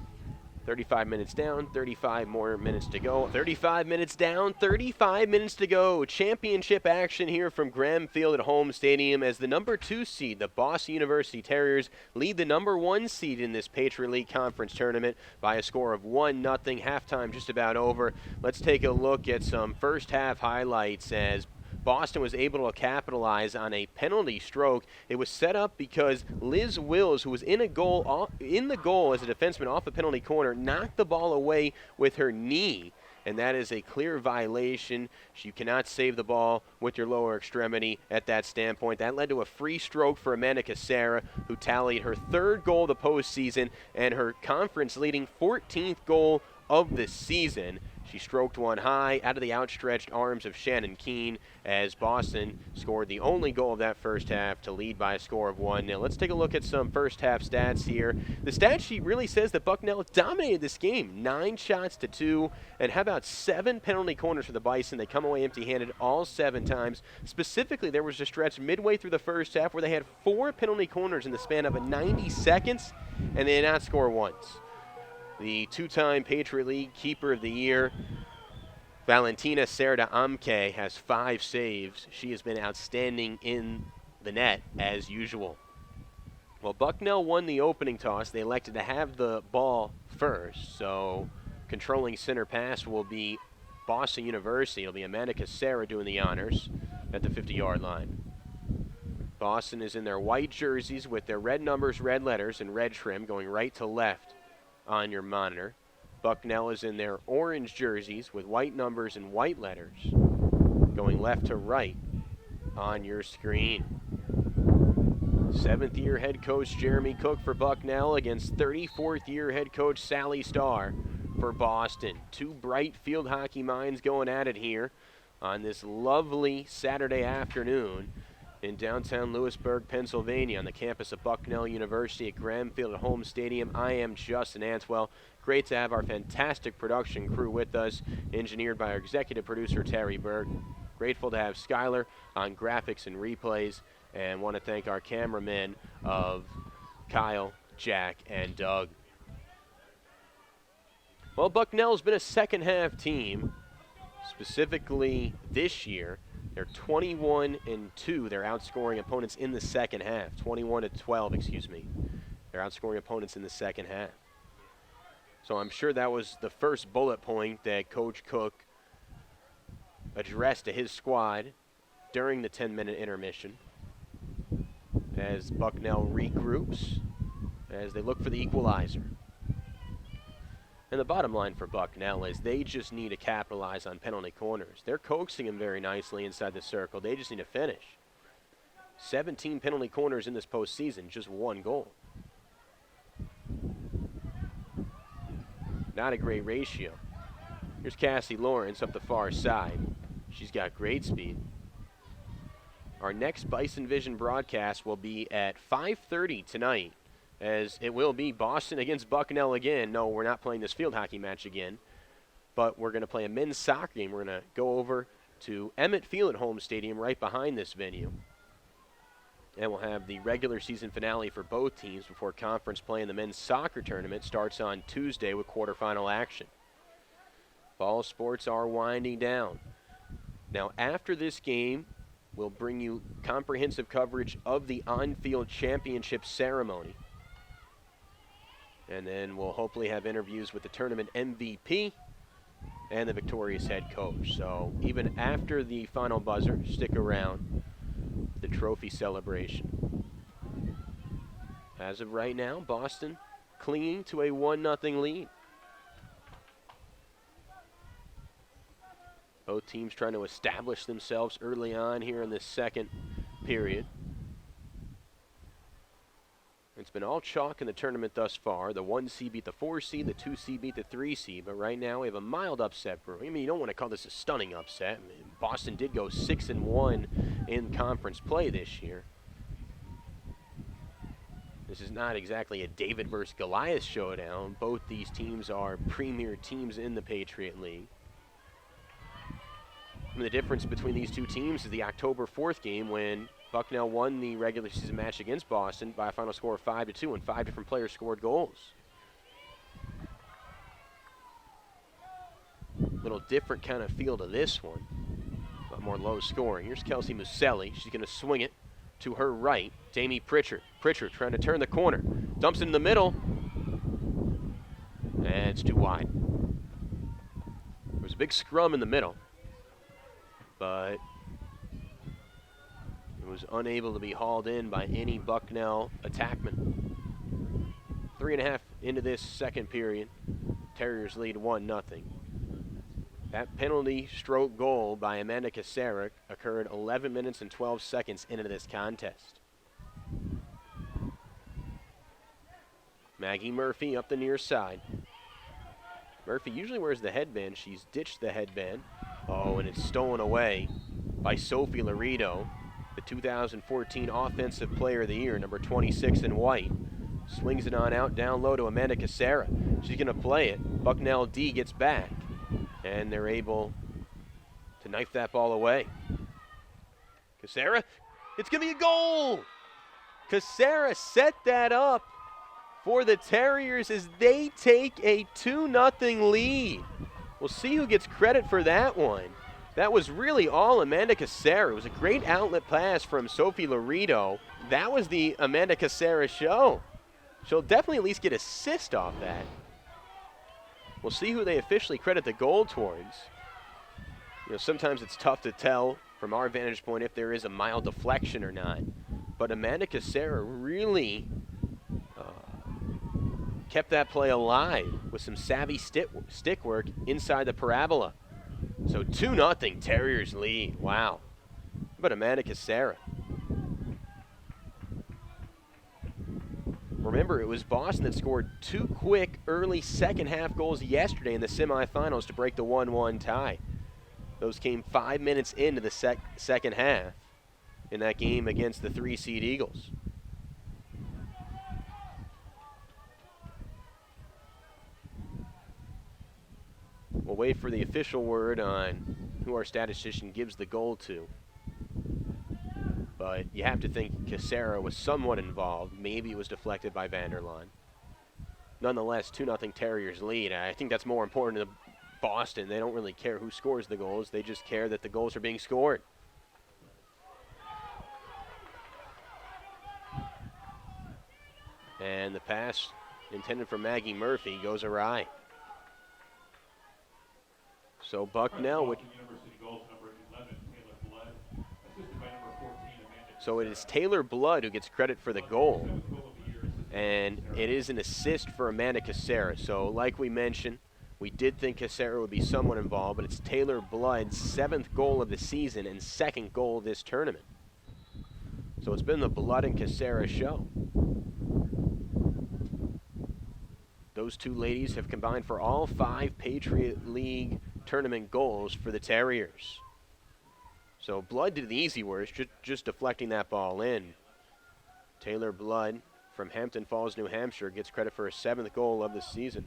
35 minutes down, 35 more minutes to go. 35 minutes down, 35 minutes to go. Championship action here from Graham Field at home stadium as the number 2 seed, the Boston University Terriers, lead the number 1 seed in this Patriot League Conference Tournament by a score of 1-0. Halftime just about over. Let's take a look at some first half highlights as Boston was able to capitalize on a penalty stroke. It was set up because Liz Wills, who was in the goal as a defenseman off a penalty corner, knocked the ball away with her knee, and that is a clear violation. You cannot save the ball with your lower extremity at that standpoint. That led to a free stroke for Amanda Casera, who tallied her 3rd goal of the postseason and her conference-leading 14th goal of the season. She stroked one high out of the outstretched arms of Shannon Keene as Boston scored the only goal of that first half to lead by a score of 1-0. Let's take a look at some first half stats here. The stat sheet really says that Bucknell dominated this game, 9 shots to 2, and how about 7 penalty corners for the Bison? They come away empty-handed all 7 times. Specifically, there was a stretch midway through the first half where they had 4 penalty corners in the span of 90 seconds, and they did not score once. the two-time Patriot League Keeper of the Year, Valentina Serda-Amke, has 5 saves. She has been outstanding in the net as usual. Well, Bucknell won the opening toss. They elected to have the ball first, so controlling center pass will be Boston University. It'll be Amanda Casera doing the honors at the 50-yard line. Boston is in their white jerseys with their red numbers, red letters, and red trim going right to left on your monitor. Bucknell is in their orange jerseys with white numbers and white letters going left to right on your screen. 7th-year head coach Jeremy Cook for Bucknell against 34th-year head coach Sally Starr for Boston. 2 bright field hockey minds going at it here on this lovely Saturday afternoon in downtown Lewisburg, Pennsylvania, on the campus of Bucknell University at Graham Field at Home Stadium. I am Justin Antwell. Great to have our fantastic production crew with us, engineered by our executive producer, Terry Berg. Grateful to have Skylar on graphics and replays, and want to thank our cameramen of Kyle, Jack, and Doug. Well, Bucknell's been a second-half team, specifically this year. They're 21-2. They're outscoring opponents in the second half. 21-12, excuse me. They're outscoring opponents in the second half. So I'm sure that was the first bullet point that Coach Cook addressed to his squad during the 10-minute intermission as Bucknell regroups, as they look for the equalizer. And the bottom line for Bucknell is they just need to capitalize on penalty corners. They're coaxing them very nicely inside the circle. They just need to finish. 17 penalty corners in this postseason, just 1 goal. Not a great ratio. Here's Cassie Lawrence up the far side. She's got great speed. Our next Bison Vision broadcast will be at 5:30 tonight, as it will be Boston against Bucknell again. No, we're not playing this field hockey match again, but we're going to play a men's soccer game. We're going to go over to Emmett Field at Home Stadium right behind this venue. And we'll have the regular season finale for both teams before conference play in the men's soccer tournament starts on Tuesday with quarterfinal action. Fall sports are winding down. Now, after this game, we'll bring you comprehensive coverage of the on-field championship ceremony. And then we'll hopefully have interviews with the tournament MVP and the victorious head coach. So even after the final buzzer, stick around for the trophy celebration. As of right now, Boston clinging to a 1-0 lead. Both teams trying to establish themselves early on here in this second period. It's been all chalk in the tournament thus far. The 1 seed beat the 4 seed, the 2 seed beat the 3 seed, but right now we have a mild upset brewing. I mean, you don't want to call this a stunning upset. I mean, Boston did go 6-1 in conference play this year. This is not exactly a David versus Goliath showdown. Both these teams are premier teams in the Patriot League. And the difference between these two teams is the October 4th game when Bucknell won the regular season match against Boston by a final score of 5-2, and 5 different players scored goals. Little different kind of feel to this one. A lot more low scoring. Here's Kelsey Muselli. She's going to swing it to her right. Jamie Pritchard. Pritchard trying to turn the corner. Dumps it in the middle. And it's too wide. There was a big scrum in the middle, but it was unable to be hauled in by any Bucknell attackman. 3.5 into this second period. Terriers lead 1-0. That penalty stroke goal by Amanda Kasarek occurred 11 minutes and 12 seconds into this contest. Maggie Murphy up the near side. Murphy usually wears the headband. She's ditched the headband. Oh, and it's stolen away by Sophie Laredo, the 2014 Offensive Player of the Year, number 26 in white. Swings it on out down low to Amanda Casera. She's going to play it. Bucknell D gets back, and they're able to knife that ball away. Casera, it's going to be a goal! Casera set that up for the Terriers as they take a 2-0 lead. We'll see who gets credit for that one. That was really all Amanda Casera. It was a great outlet pass from Sophie Laredo. That was the Amanda Casera show. She'll definitely at least get assist off that. We'll see who they officially credit the goal towards. You know, sometimes it's tough to tell from our vantage point if there is a mild deflection or not. But Amanda Casera really kept that play alive with some savvy stick work inside the parabola. So 2-0 Terriers lead. Wow. But Amanda Casera. Remember, it was Boston that scored 2 quick early second half goals yesterday in the semifinals to break the 1-1 tie. Those came 5 minutes into the second half in that game against the 3-seed Eagles. We'll wait for the official word on who our statistician gives the goal to. But you have to think Casera was somewhat involved. Maybe it was deflected by Vanderlaan. Nonetheless, 2-0 Terriers lead. I think that's more important to Boston. They don't really care who scores the goals. They just care that the goals are being scored. And the pass intended for Maggie Murphy goes awry. So Bucknell would... So it is Taylor Blood who gets credit for the goal. And it is an assist for Amanda Casera. So like we mentioned, we did think Casera would be somewhat involved, but it's Taylor Blood's 7th goal of the season and 2nd goal of this tournament. So it's been the Blood and Casera show. Those two ladies have combined for all 5 Patriot League tournament goals for the Terriers. So Blood did the easy work, just deflecting that ball in. Taylor Blood from Hampton Falls, New Hampshire, gets credit for a 7th goal of the season.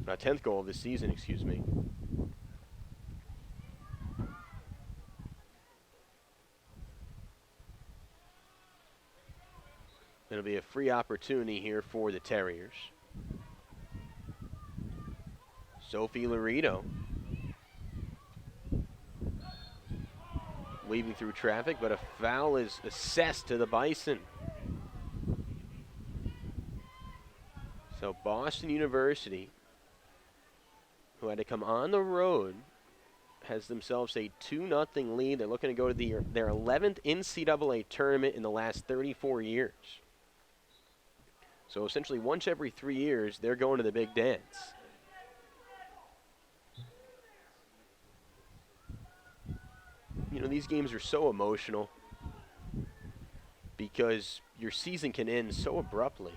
10th goal of the season, excuse me. It'll be a free opportunity here for the Terriers. Sophie Laredo weaving through traffic, but a foul is assessed to the Bison. So Boston University, who had to come on the road, has themselves a 2-0 lead. They're looking to go to their 11th NCAA tournament in the last 34 years. So essentially once every 3 years, they're going to the big dance. You know, these games are so emotional because your season can end so abruptly.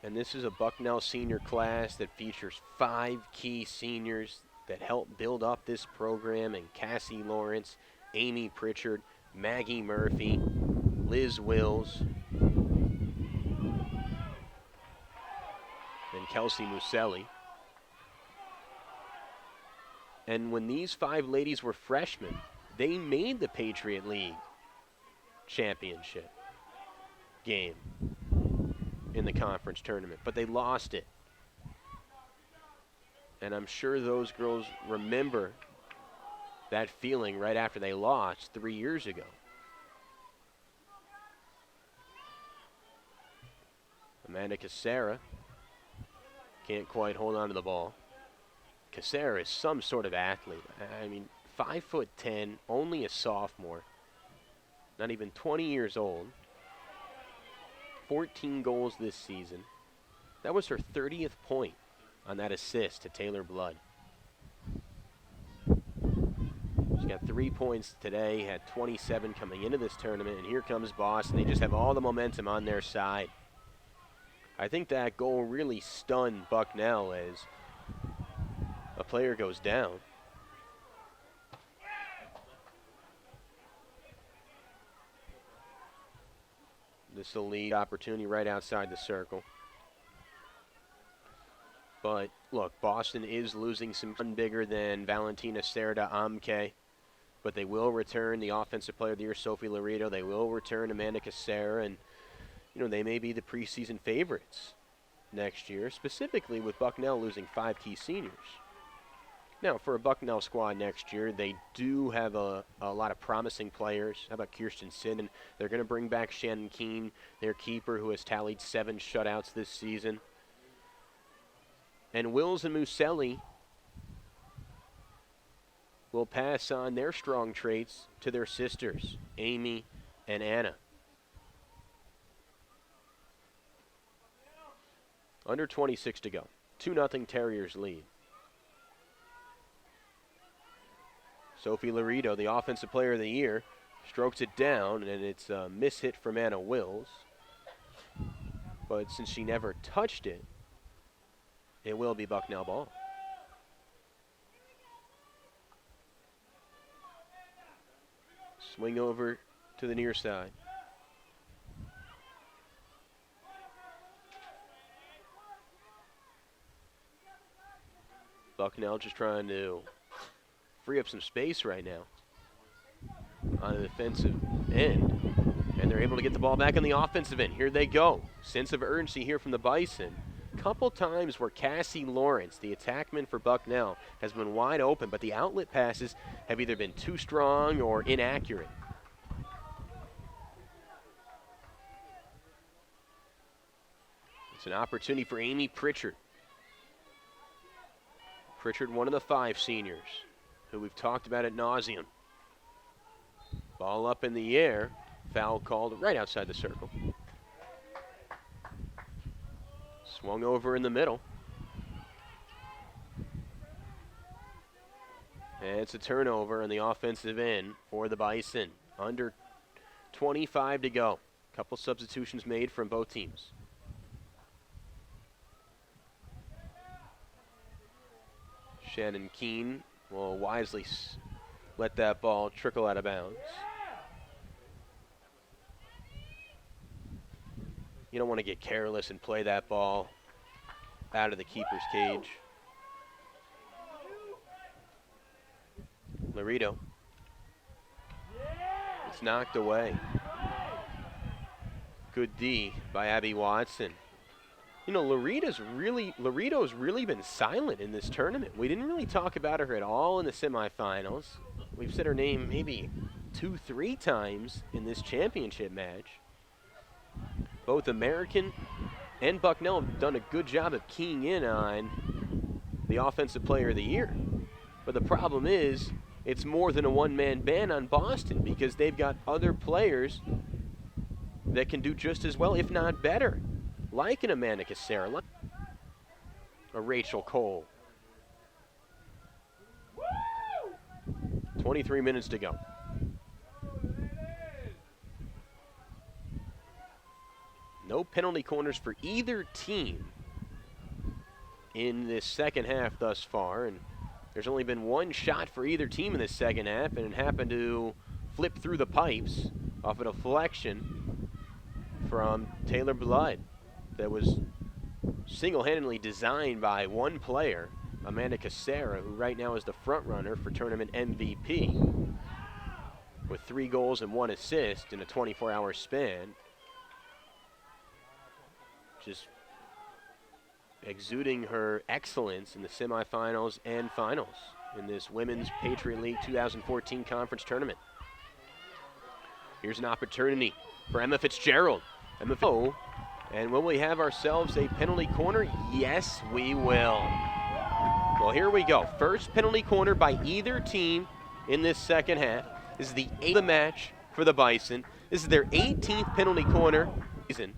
And this is a Bucknell senior class that features 5 key seniors that help build up this program, and Cassie Lawrence, Amy Pritchard, Maggie Murphy, Liz Wills, and Kelsey Muselli. And when these 5 ladies were freshmen, they made the Patriot League championship game in the conference tournament, but they lost it. And I'm sure those girls remember that feeling right after they lost 3 years ago. Amanda Casera can't quite hold on to the ball. Casera is some sort of athlete. I mean, 5'10", only a sophomore, not even 20 years old. 14 goals this season. That was her 30th point on that assist to Taylor Blood. She got 3 points today, had 27 coming into this tournament, and here comes Boston. They just have all the momentum on their side. I think that goal really stunned Bucknell as a player goes down. This will lead opportunity right outside the circle. But look, Boston is losing some bigger than Valentina Serda Amke. but they will return the Offensive Player of the Year, Sophie Laredo. They will return Amanda Casera, and they may be the preseason favorites next year, specifically with Bucknell losing 5 key seniors. Now, for a Bucknell squad next year, they do have a lot of promising players. How about Kirsten Sinden? They're going to bring back Shannon Keene, their keeper, who has tallied 7 shutouts this season. And Wills and Muselli will pass on their strong traits to their sisters, Amy and Anna. Under 26 to go. 2-0 Terriers lead. Sophie Laredo, the Offensive Player of the Year, strokes it down, and it's a mishit from Anna Wills. But since she never touched it, it will be Bucknell ball. Swing over to the near side. Bucknell just trying to free up some space right now on the defensive end. And they're able to get the ball back on the offensive end. Here they go. Sense of urgency here from the Bison. Couple times where Cassie Lawrence, the attackman for Bucknell, has been wide open, but the outlet passes have either been too strong or inaccurate. It's an opportunity for Amy Pritchard. Pritchard, one of the 5 seniors who we've talked about ad nauseum. Ball up in the air. Foul called right outside the circle. Swung over in the middle. And it's a turnover on the offensive end for the Bison. Under 25 to go. Couple substitutions made from both teams. Shannon Keene will wisely let that ball trickle out of bounds. You don't want to get careless and play that ball out of the keeper's cage. Laredo. It's knocked away. Good D by Abby Watson. Laredo's really been silent in this tournament. We didn't really talk about her at all in the semifinals. We've said her name maybe 2-3 times in this championship match. Both American and Bucknell have done a good job of keying in on the Offensive Player of the Year. But the problem is, it's more than a one-man band on Boston because they've got other players that can do just as well, if not better. Like an Amanda Casera, like a Rachel Cole. 23 minutes to go. No penalty corners for either team in this second half thus far. And there's only been one shot for either team in this second half, and it happened to flip through the pipes off a deflection from Taylor Blood. That was single-handedly designed by one player, Amanda Casera, who right now is the front runner for tournament MVP with 3 goals and 1 assist in a 24-hour span. Just exuding her excellence in the semifinals and finals in this Women's Patriot League 2014 conference tournament. Here's an opportunity for Emma Fitzgerald. And will we have ourselves a penalty corner? Yes, we will. Well, here we go. First penalty corner by either team in this second half. This is the 8th of the match for the Bison. This is their 18th penalty corner season.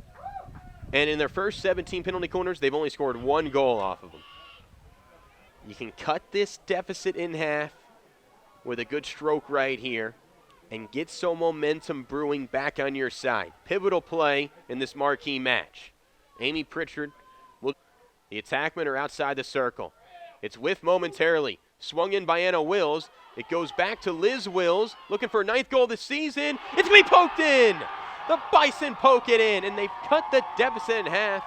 And in their first 17 penalty corners, they've only scored 1 goal off of them. You can cut this deficit in half with a good stroke right here and get some momentum brewing back on your side. Pivotal play in this marquee match. Amy Pritchard, the attackmen are outside the circle. It's whiffed momentarily. Swung in by Anna Wills. It goes back to Liz Wills, looking for a 9th goal of the season. It's going to be poked in. The Bison poke it in, and they've cut the deficit in half.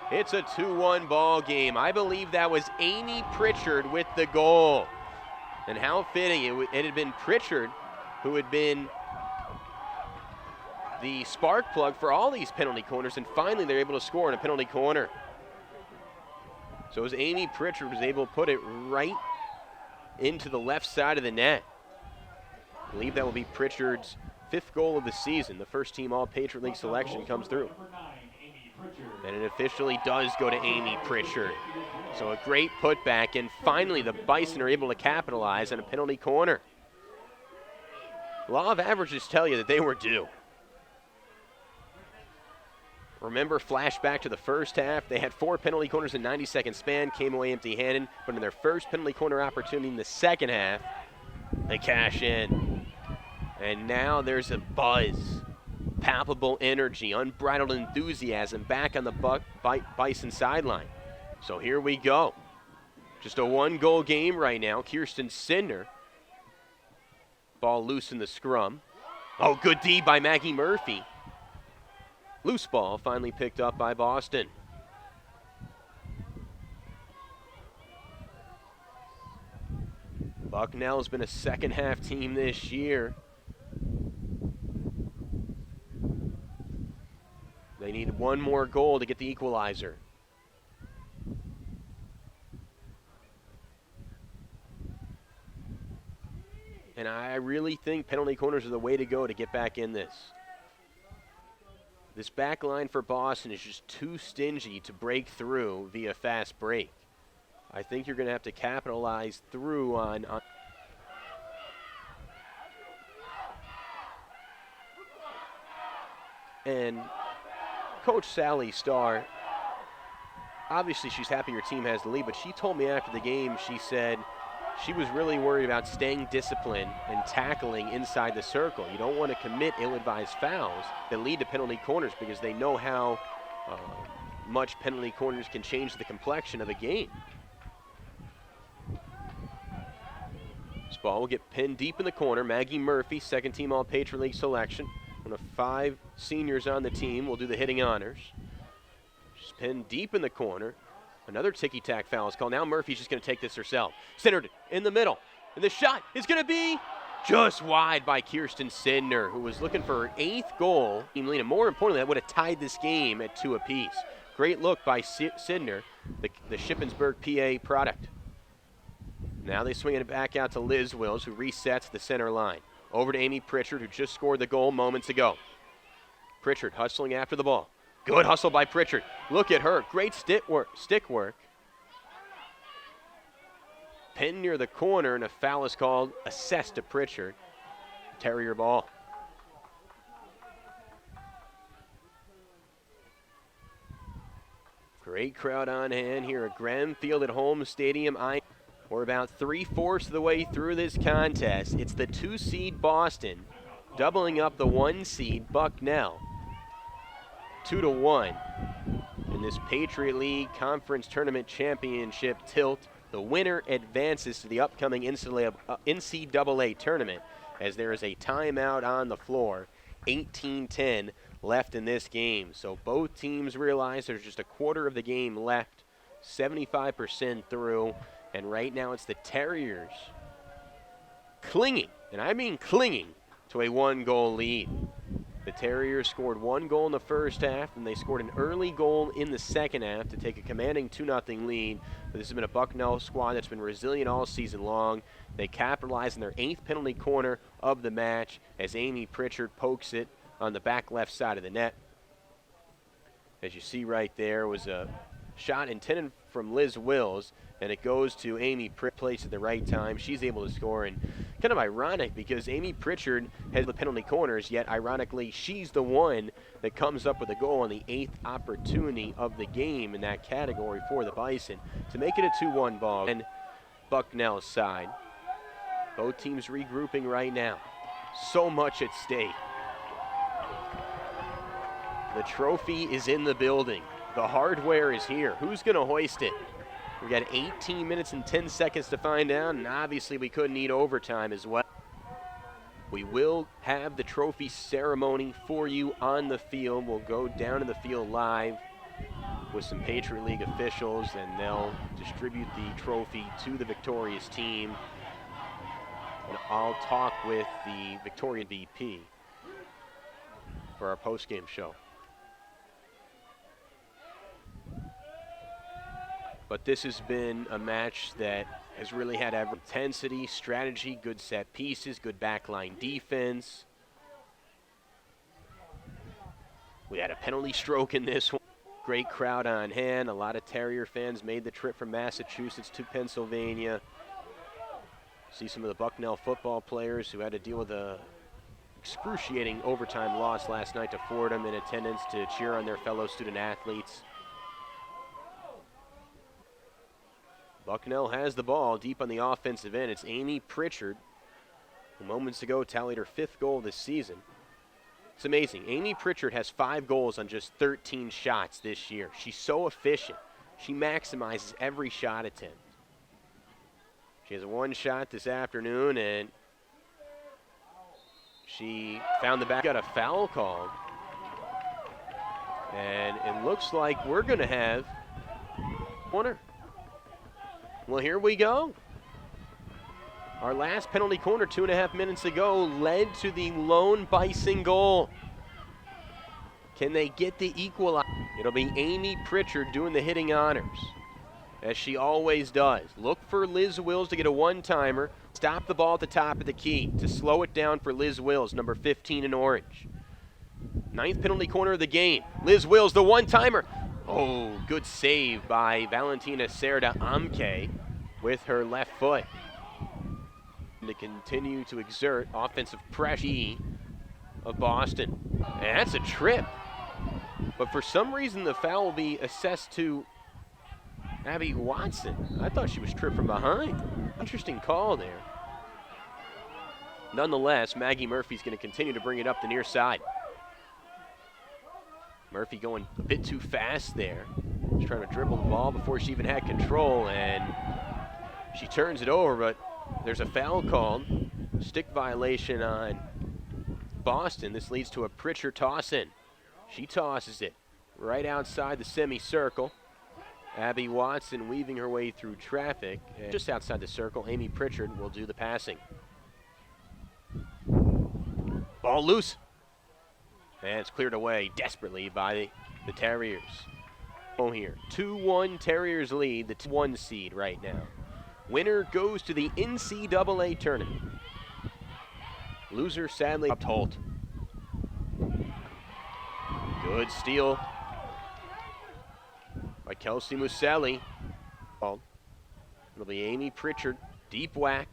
It's a 2-1 ball game. I believe that was Amy Pritchard with the goal. And how fitting, it had been Pritchard who had been the spark plug for all these penalty corners, and finally they're able to score in a penalty corner. So as Amy Pritchard was able to put it right into the left side of the net. I believe that will be Pritchard's 5th goal of the season. The first team all Patriot League selection comes through. And it officially does go to Amy Pritchard. So a great putback, and finally the Bison are able to capitalize on a penalty corner. Law of averages tell you that they were due. Remember, flashback to the first half, they had 4 penalty corners in 90-second span, came away empty-handed, but in their first penalty corner opportunity in the second half, they cash in. And now there's a buzz, palpable energy, unbridled enthusiasm back on the Bison sideline. So here we go. Just a 1-goal game right now. Kirsten Sidner. Ball loose in the scrum. Oh, good D by Maggie Murphy. Loose ball finally picked up by Boston. Bucknell has been a second-half team this year. They need one more goal to get the equalizer. And I really think penalty corners are the way to go to get back in this. This back line for Boston is just too stingy to break through via fast break. I think you're going to have to capitalize through on and Coach Sally Starr, obviously she's happy her team has the lead, but she told me after the game, she said she was really worried about staying disciplined and tackling inside the circle. You don't want to commit ill-advised fouls that lead to penalty corners, because they know how much penalty corners can change the complexion of a game. This ball will get pinned deep in the corner. Maggie Murphy, second team all Patriot League selection. One of 5 seniors on the team will do the hitting honors. She's pinned deep in the corner. Another ticky-tack foul is called. Now Murphy's just going to take this herself. Centered in the middle. And the shot is going to be just wide by Kirsten Sidner, who was looking for her 8th goal. And more importantly, that would have tied this game at 2 apiece. Great look by Sidner, the Shippensburg, PA product. Now they swing it back out to Liz Wills, who resets the center line. Over to Amy Pritchard, who just scored the goal moments ago. Pritchard hustling after the ball. Good hustle by Pritchard. Look at her. Great stick work. Pin near the corner, and a foul is called. Assessed to Pritchard. Terrier ball. Great crowd on hand here at Graham Field at home stadium. We're about 3/4 of the way through this contest. It's the 2-seed Boston doubling up the 1-seed Bucknell. 2-1 in this Patriot League Conference Tournament Championship tilt. The winner advances to the upcoming NCAA tournament, as there is a timeout on the floor. 18-10 left in this game. So both teams realize there's just a quarter of the game left, 75% through, and right now it's the Terriers clinging, and I mean clinging, to a 1-goal lead. The Terriers scored 1 goal in the first half, and they scored an early goal in the second half to take a commanding 2-0 lead. But this has been a Bucknell squad that's been resilient all season long. They capitalized on their 8th penalty corner of the match as Amy Pritchard pokes it on the back left side of the net. As you see right there was a shot intended from Liz Wills, and it goes to Amy Pritchard, placed at the right time. She's able to score, and kind of ironic because Amy Pritchard has the penalty corners, yet ironically she's the one that comes up with a goal on the 8th opportunity of the game in that category for the Bison to make it a 2-1 ball. And Bucknell's side, both teams regrouping right now. So much at stake. The trophy is in the building. The hardware is here. Who's going to hoist it? We got 18 minutes and 10 seconds to find out, and obviously we could need overtime as well. We will have the trophy ceremony for you on the field. We'll go down to the field live with some Patriot League officials, and they'll distribute the trophy to the victorious team. And I'll talk with the Victorian VP for our post-game show. But this has been a match that has really had intensity, strategy, good set pieces, good backline defense. We had a penalty stroke in this one. Great crowd on hand. A lot of Terrier fans made the trip from Massachusetts to Pennsylvania. See some of the Bucknell football players who had to deal with a excruciating overtime loss last night to Fordham in attendance to cheer on their fellow student athletes. Bucknell has the ball deep on the offensive end. It's Amy Pritchard, who moments ago tallied her 5th goal this season. It's amazing. Amy Pritchard has 5 goals on just 13 shots this year. She's so efficient. She maximizes every shot attempt. She has 1 shot this afternoon, and she found the back. Got a foul called. And it looks like we're going to have corner. Well, here we go. Our last penalty corner 2.5 minutes ago led to the lone Bison goal. Can they get the equalizer? It'll be Amy Pritchard doing the hitting honors, as she always does. Look for Liz Wills to get a one-timer. Stop the ball at the top of the key to slow it down for Liz Wills, number 15 in orange. 9th penalty corner of the game. Liz Wills, the one-timer. Oh, good save by Valentina Cerda Amke with her left foot. To continue to exert offensive pressure of Boston. And that's a trip. But for some reason, the foul will be assessed to Abby Watson. I thought she was tripped from behind. Interesting call there. Nonetheless, Maggie Murphy's going to continue to bring it up the near side. Murphy going a bit too fast there. She's trying to dribble the ball before she even had control, and she turns it over, but there's a foul called. Stick violation on Boston. This leads to a Pritchard toss-in. She tosses it right outside the semicircle. Abby Watson weaving her way through traffic. And just outside the circle, Amy Pritchard will do the passing. Ball loose. And it's cleared away desperately by the Terriers. Oh, here. 2-1 Terriers lead, the 1 seed right now. Winner goes to the NCAA tournament. Loser, sadly, up Holt. Good steal by Kelsey Muselli. It'll be Amy Pritchard. Deep whack.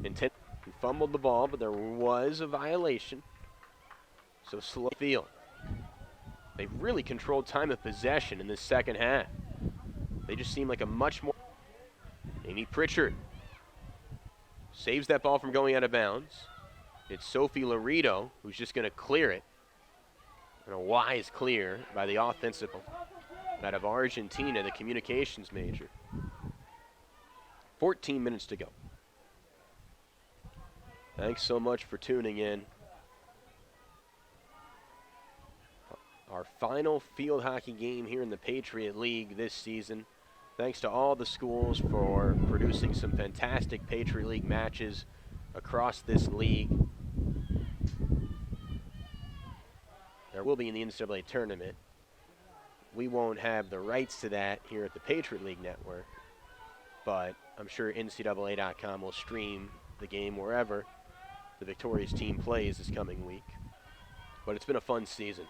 Intent. Fumbled the ball, but there was a violation. So slow field. They really controlled time of possession in this second half. They just seem like a much more. Amy Pritchard saves that ball from going out of bounds. It's Sophie Laredo who's just going to clear it. And a wise clear by the offensive out of Argentina, the communications major. 14 minutes to go. Thanks so much for tuning in. Our final field hockey game here in the Patriot League this season. Thanks to all the schools for producing some fantastic Patriot League matches across this league. There will be in the NCAA tournament. We won't have the rights to that here at the Patriot League Network, but I'm sure NCAA.com will stream the game wherever the Victorious team plays this coming week. But it's been a fun season.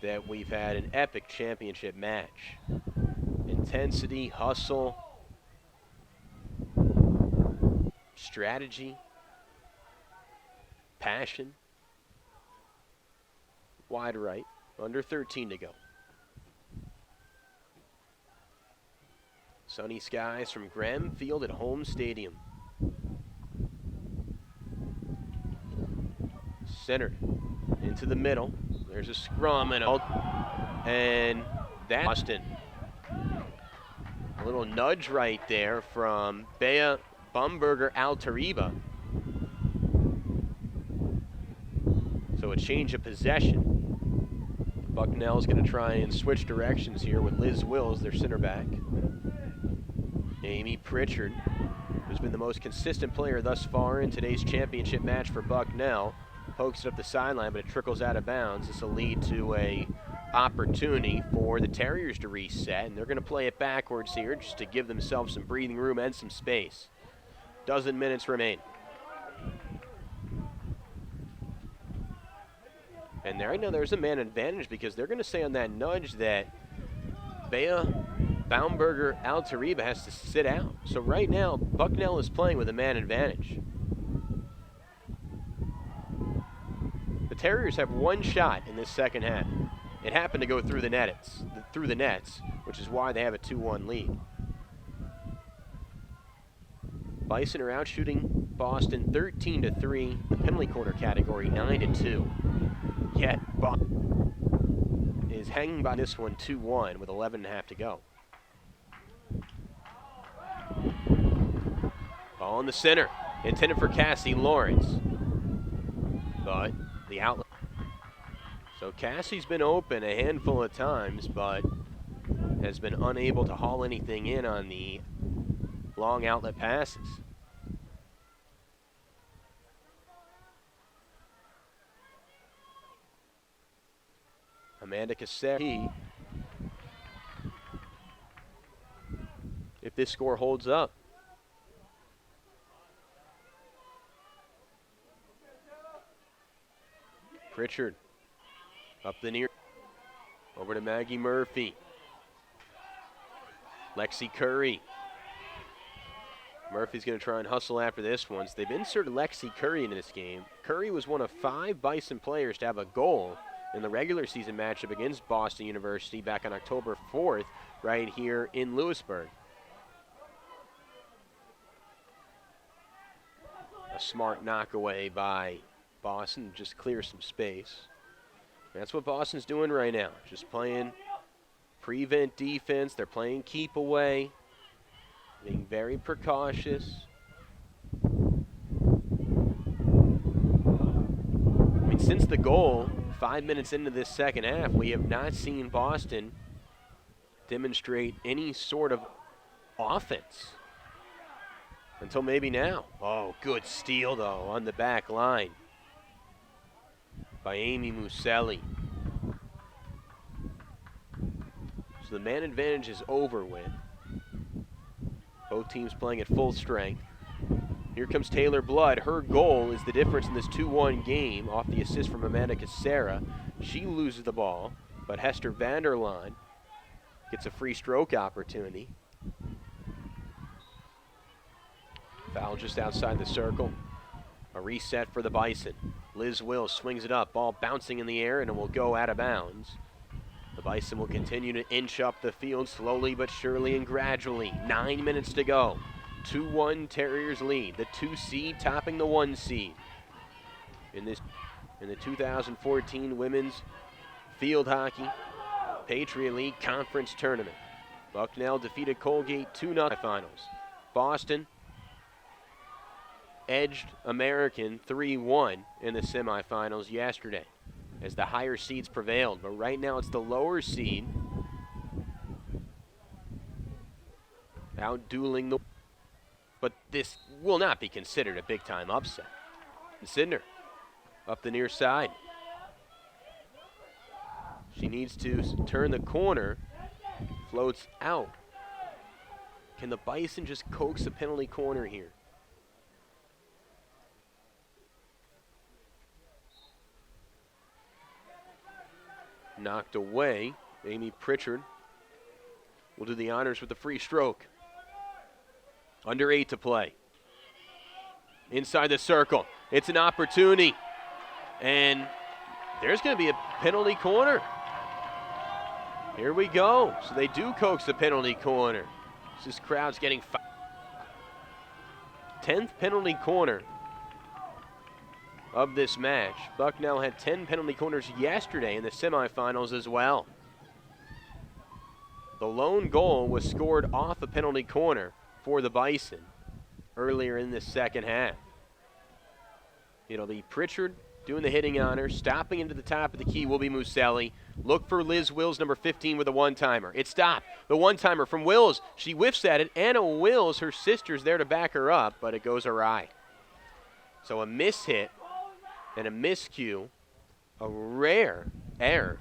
That we've had an epic championship match. Intensity, hustle, strategy, passion. Wide right, under 13 to go. Sunny skies from Graham Field at home stadium. Centered into the middle. There's a scrum and that Boston. A little nudge right there from Bea Bumberger Altariba. So a change of possession. Bucknell's going to try and switch directions here with Liz Wills, their center back. Amy Pritchard, who's been the most consistent player thus far in today's championship match for Bucknell, pokes it up the sideline, but it trickles out of bounds. This will lead to a opportunity for the Terriers to reset, and they're going to play it backwards here just to give themselves some breathing room and some space. Dozen minutes remain. And there, I know there's a man advantage because they're going to say on that nudge that Bea Baumberger Altariba has to sit out. So right now, Bucknell is playing with a man advantage. The Terriers have one shot in this second half. It happened to go through the nets, which is why they have a 2-1 lead. Bison are out shooting Boston 13-3, the penalty corner category 9-2. Yet Boston is hanging by this one 2-1 with 11.5 to go. Ball in the center, intended for Cassie Lawrence, but the outlet. So Cassie's been open a handful of times, but has been unable to haul anything in on the long outlet passes. Amanda Casseri, if this score holds up. Pritchard up the near, over to Maggie Murphy. Lexi Curry. Murphy's going to try and hustle after this one. So they've inserted Lexi Curry into this game. Curry was one of 5 Bison players to have a goal in the regular season matchup against Boston University back on October 4th, right here in Lewisburg. A smart knockaway by Boston to just clear some space. That's what Boston's doing right now, just playing prevent defense. They're playing keep away, being very precautious. I mean, since the goal, 5 minutes into this second half, we have not seen Boston demonstrate any sort of offense until maybe now. Oh, good steal, though, on the back line by Amy Muselli. So the man advantage is over with. Both teams playing at full strength. Here comes Taylor Blood. Her goal is the difference in this 2-1 game off the assist from Amanda Casera. She loses the ball, but Hester Vanderlaan gets a free stroke opportunity. Foul just outside the circle. A reset for the Bison. Liz Wills swings it up, ball bouncing in the air, and it will go out of bounds. The Bison will continue to inch up the field slowly but surely and gradually. 9 minutes to go. 2-1 Terriers lead. The 2 seed topping the 1 seed in the 2014 Women's Field Hockey Patriot League Conference Tournament. Bucknell defeated Colgate 2-0 finals. Boston edged American 3-1 in the semifinals yesterday as the higher seeds prevailed. But right now it's the lower seed out-dueling the... But this will not be considered a big-time upset. And Sidner up the near side. She needs to turn the corner. Floats out. Can the Bison just coax a penalty corner here? Knocked away. Amy Pritchard will do the honors with the free stroke. Under 8 to play. Inside the circle. It's an opportunity. And there's going to be a penalty corner. Here we go. So they do coax the penalty corner. This crowd's getting 10th penalty corner of this match. Bucknell had 10 penalty corners yesterday in the semifinals as well. The lone goal was scored off a penalty corner for the Bison earlier in the second half. It'll be Pritchard doing the hitting on her. Stopping into the top of the key will be Muselli. Look for Liz Wills, number 15, with a one-timer. It stopped. The one-timer from Wills. She whiffs at it. Anna Wills, her sister's there to back her up, but it goes awry. So a miss-hit and a miscue, a rare error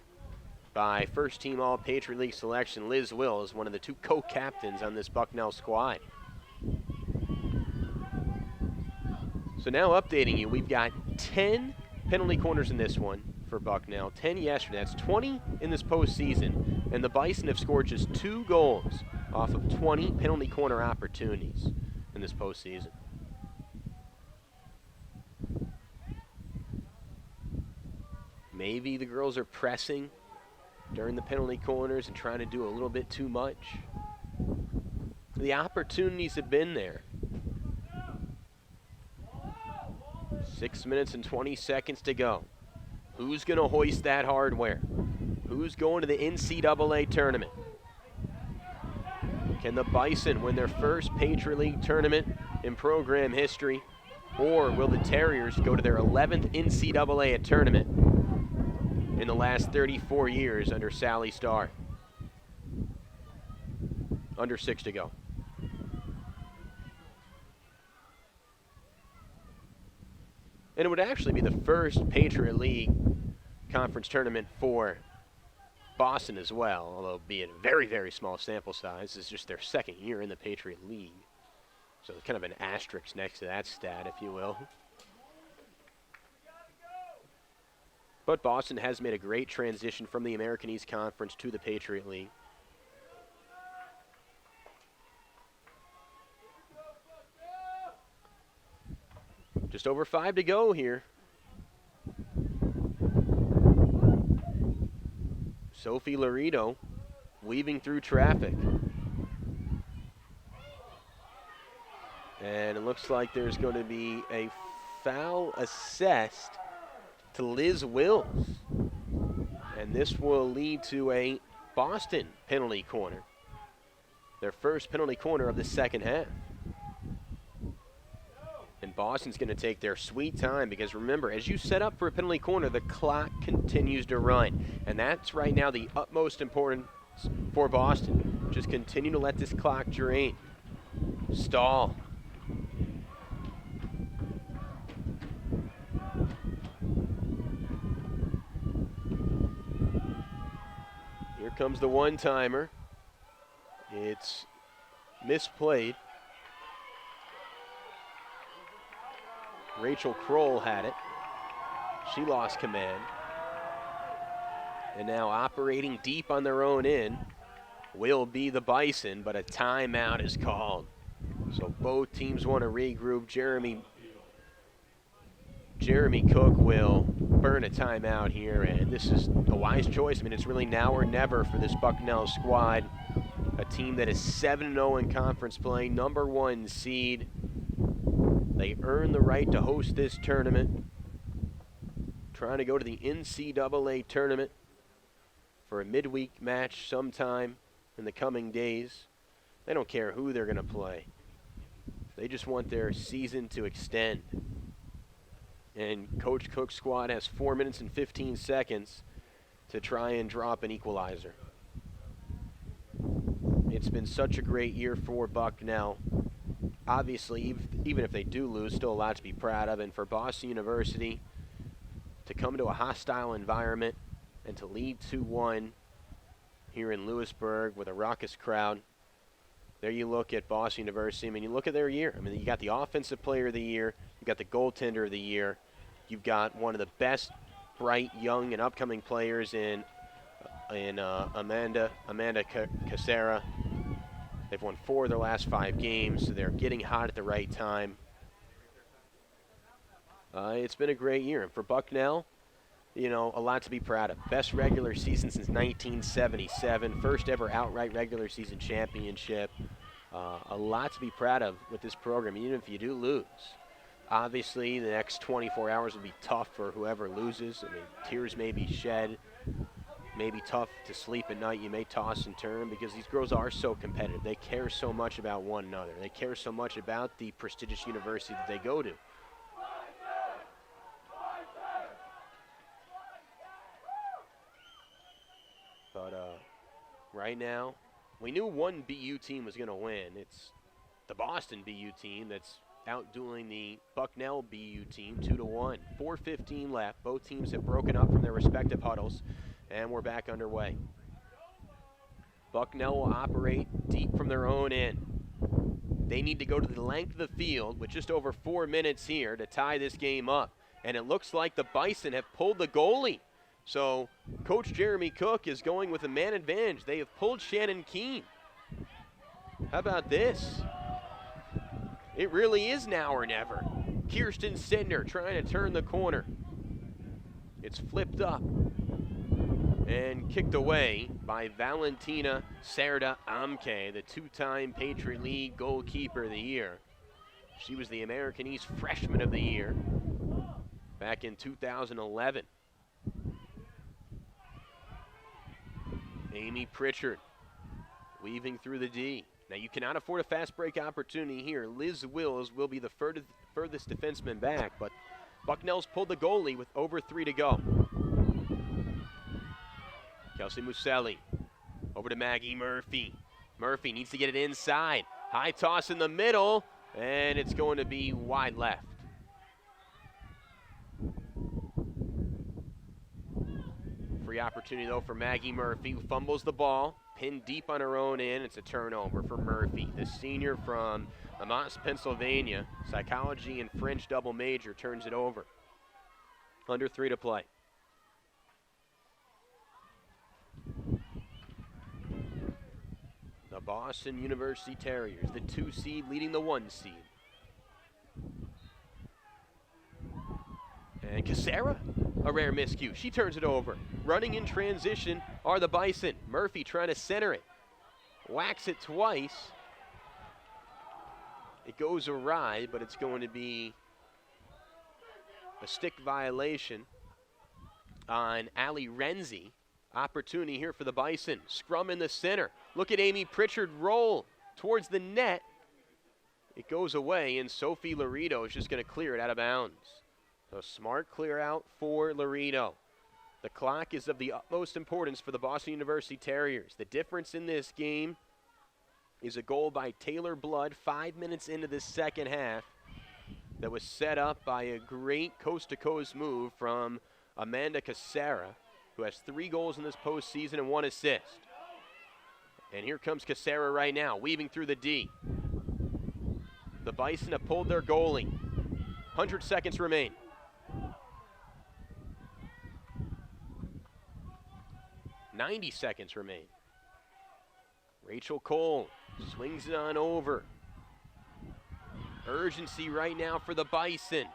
by first-team All-Patriot League selection Liz Wills, one of the two co-captains on this Bucknell squad. So now updating you, we've got 10 penalty corners in this one for Bucknell, 10 yesterday. That's 20 in this postseason, and the Bison have scored just 2 goals off of 20 penalty corner opportunities in this postseason. Maybe the girls are pressing during the penalty corners and trying to do a little bit too much. The opportunities have been there. 6 minutes and 20 seconds to go. Who's going to hoist that hardware? Who's going to the NCAA tournament? Can the Bison win their first Patriot League tournament in program history? Or will the Terriers go to their 11th NCAA tournament in the last 34 years under Sally Starr? Under 6 to go. And it would actually be the first Patriot League conference tournament for Boston as well, although be it a very, very small sample size. It's just their second year in the Patriot League. So kind of an asterisk next to that stat, if you will. But Boston has made a great transition from the American East Conference to the Patriot League. Just over 5 to go here. Sophie Laredo weaving through traffic. And it looks like there's going to be a foul assessed to Liz Wills. And this will lead to a Boston penalty corner. Their first penalty corner of the second half. And Boston's going to take their sweet time because remember, as you set up for a penalty corner, the clock continues to run. And that's right now the utmost importance for Boston. Just continue to let this clock drain. Stall. Here comes the one-timer. It's misplayed. Rachel Kroll had it. She lost command. And now operating deep on their own end will be the Bison, but a timeout is called. So both teams want to regroup. Jeremy Cook will burn a timeout here, and this is a wise choice. I mean, it's really now or never for this Bucknell squad, a team that is 7-0 in conference play, #1 seed. They earn the right to host this tournament, trying to go to the NCAA tournament for a midweek match sometime in the coming days. They don't care who they're going to play. They just want their season to extend. And Coach Cook's squad has 4 minutes and 15 seconds to try and drop an equalizer. It's been such a great year for Bucknell. Obviously, even if they do lose, still a lot to be proud of. And for Boston University to come to a hostile environment and to lead 2-1 here in Lewisburg with a raucous crowd. There you look at Boston University. I mean, you look at their year. I mean, you got the Offensive Player of the Year. You got the Goaltender of the Year. You've got one of the best, bright, young, and upcoming players in Amanda Casera. They've won 4 of their last 5 games, so they're getting hot at the right time. It's been a great year. And for Bucknell, you know, a lot to be proud of. Best regular season since 1977. First ever outright regular season championship. A lot to be proud of with this program, even if you do lose. Obviously, the next 24 hours will be tough for whoever loses. I mean, tears may be shed. Maybe tough to sleep at night. You may toss and turn because these girls are so competitive. They care so much about one another. They care so much about the prestigious university that they go to. right now. We knew one BU team was going to win. It's the Boston BU team that's outdueling the Bucknell BU team 2-1. 4:15 left. Both teams have broken up from their respective huddles, and we're back underway. Bucknell will operate deep from their own end. They need to go to the length of the field with just over 4 minutes here to tie this game up. And it looks like the Bison have pulled the goalie. So Coach Jeremy Cook is going with a man advantage. They have pulled Shannon Keene. How about this? It really is now or never. Kirsten Sidner trying to turn the corner. It's flipped up and kicked away by Valentina Serda Amke, the two-time Patriot League goalkeeper of the year. She was the American East Freshman of the Year back in 2011. Amy Pritchard weaving through the D. Now you cannot afford a fast break opportunity here. Liz Wills will be the furthest defenseman back, but Bucknell's pulled the goalie with over 3 to go. Kelsey Muselli over to Maggie Murphy. Murphy needs to get it inside. High toss in the middle, and it's going to be wide left. Free opportunity, though, for Maggie Murphy, who fumbles the ball, pinned deep on her own end. It's a turnover for Murphy, the senior from Amos, Pennsylvania. Psychology and French double major, turns it over. Under 3 to play. The Boston University Terriers, the 2 seed leading the 1 seed. And Casera, a rare miscue. She turns it over. Running in transition are the Bison. Murphy trying to center it. Whacks it twice. It goes awry, but it's going to be a stick violation on Ali Renzi. Opportunity here for the Bison. Scrum in the center. Look at Amy Pritchard roll towards the net. It goes away, and Sophie Laredo is just going to clear it out of bounds. So smart clear out for Laredo. The clock is of the utmost importance for the Boston University Terriers. The difference in this game is a goal by Taylor Blood 5 minutes into the second half that was set up by a great coast-to-coast move from Amanda Casera, who has 3 goals in this postseason and 1 assist. And here comes Casera right now, weaving through the D. The Bison have pulled their goalie. 100 seconds remain. .90 seconds remain. Rachel Cole swings it on over. Urgency right now for the Bison.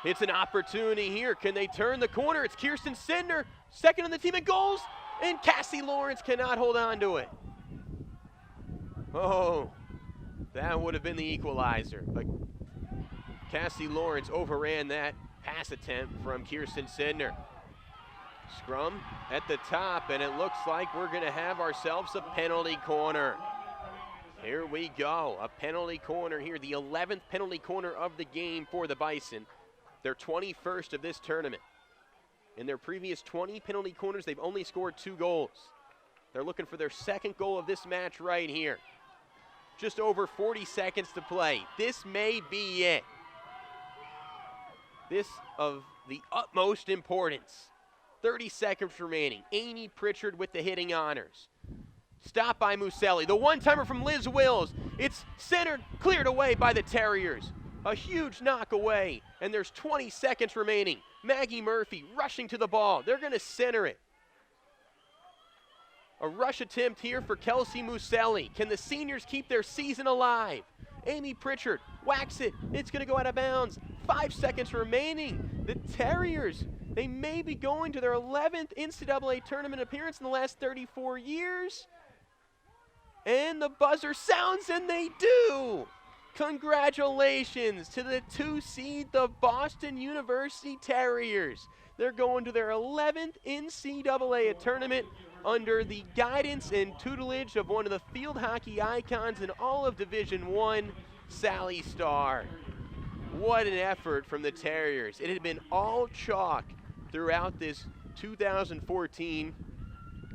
It's an opportunity here. Can they turn the corner? It's Kirsten Sidner, second on the team in goals, and Cassie Lawrence cannot hold on to it. Oh, that would have been the equalizer, but Cassie Lawrence overran that pass attempt from Kirsten Sidner. Scrum at the top, and it looks like we're going to have ourselves a penalty corner. Here we go, a penalty corner here, the 11th penalty corner of the game for the Bison. Their 21st of this tournament. In their previous 20 penalty corners, they've only scored 2 goals. They're looking for their second goal of this match right here. Just over 40 seconds to play. This may be it. This of the utmost importance. 30 seconds remaining. Amy Pritchard with the hitting honors. Stop by Muselli. The one-timer from Liz Wills. It's centered, cleared away by the Terriers. A huge knock away, and there's 20 seconds remaining. Maggie Murphy rushing to the ball. They're going to center it. A rush attempt here for Kelsey Muselli. Can the seniors keep their season alive? Amy Pritchard whacks it. It's going to go out of bounds. 5 seconds remaining. The Terriers, they may be going to their 11th NCAA tournament appearance in the last 34 years. And the buzzer sounds, and they do. Congratulations to the 2 seed, the Boston University Terriers. They're going to their 11th NCAA tournament under the guidance and tutelage of one of the field hockey icons in all of Division I, Sally Starr. What an effort from the Terriers. It had been all chalk throughout this 2014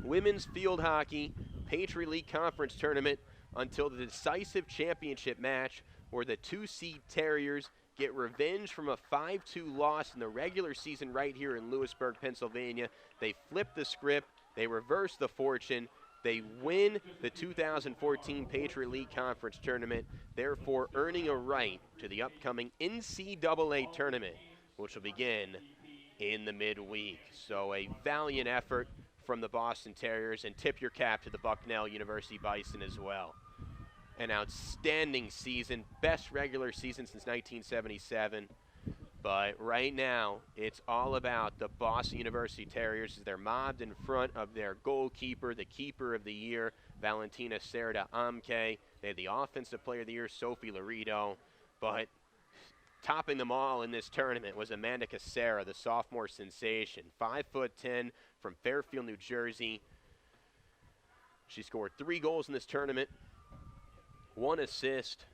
Women's Field Hockey Patriot League Conference Tournament until the decisive championship match where the 2-seed Terriers get revenge from a 5-2 loss in the regular season right here in Lewisburg, Pennsylvania. They flip the script. They reverse the fortune. They win the 2014 Patriot League Conference Tournament, therefore earning a right to the upcoming NCAA tournament, which will begin in the midweek. So a valiant effort from the Boston Terriers, and tip your cap to the Bucknell University Bison as well. An outstanding season, best regular season since 1977. But right now, it's all about the Boston University Terriers as they're mobbed in front of their goalkeeper, the keeper of the year, Valentina Serda Amke. They had the offensive player of the year, Sophie Laredo. But topping them all in this tournament was Amanda Casera, the sophomore sensation. 5'10" from Fairfield, New Jersey. She scored 3 goals in this tournament, 1 assist.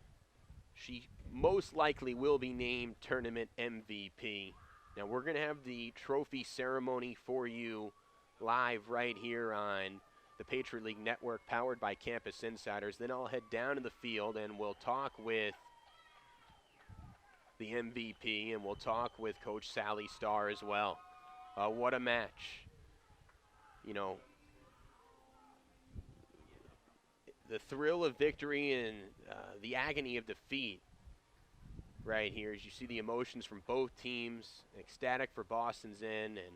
She most likely will be named tournament MVP. Now we're going to have the trophy ceremony for you live right here on the Patriot League Network powered by Campus Insiders. Then I'll head down to the field and we'll talk with the MVP and we'll talk with Coach Sally Starr as well. What a match. You know, the thrill of victory and the agony of defeat right here as you see the emotions from both teams. Ecstatic for Boston's end and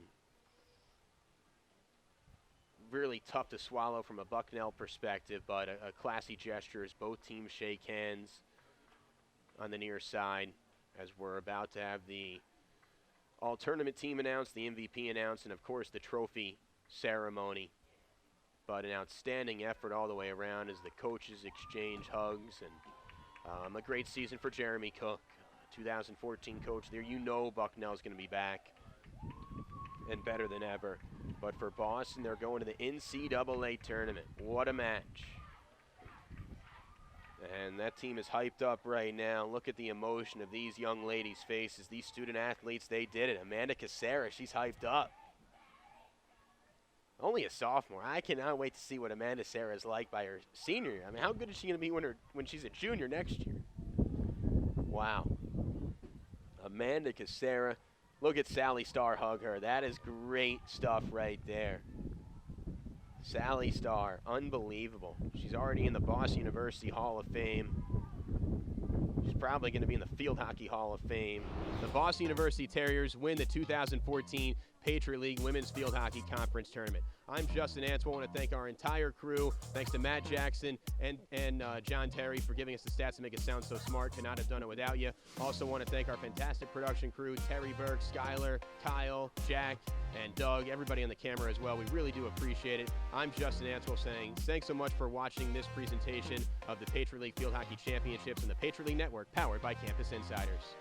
really tough to swallow from a Bucknell perspective, but a classy gesture as both teams shake hands on the near side as we're about to have the all-tournament team announced, the MVP announced, and of course the trophy ceremony. But an outstanding effort all the way around as the coaches exchange hugs, and a great season for Jeremy Cook, 2014 coach there. You know Bucknell's going to be back and better than ever. But for Boston, they're going to the NCAA tournament. What a match. And that team is hyped up right now. Look at the emotion of these young ladies' faces. These student athletes, they did it. Amanda Casera, she's hyped up. Only a sophomore. I cannot wait to see what Amanda Casera is like by her senior year. I mean, how good is she going to be when she's a junior next year? Wow. Amanda Casera. Look at Sally Starr hug her. That is great stuff right there. Sally Starr, unbelievable. She's already in the Boston University Hall of Fame. She's probably going to be in the Field Hockey Hall of Fame. The Boston University Terriers win the 2014 Patriot League Women's Field Hockey Conference Tournament. I'm Justin Antwell. I want to thank our entire crew. Thanks to Matt Jackson and John Terry for giving us the stats to make it sound so smart. Could not have done it without you. Also want to thank our fantastic production crew, Terry Burke, Skylar, Kyle, Jack, and Doug, everybody on the camera as well. We really do appreciate it. I'm Justin Antwell saying thanks so much for watching this presentation of the Patriot League Field Hockey Championships and the Patriot League Network powered by Campus Insiders.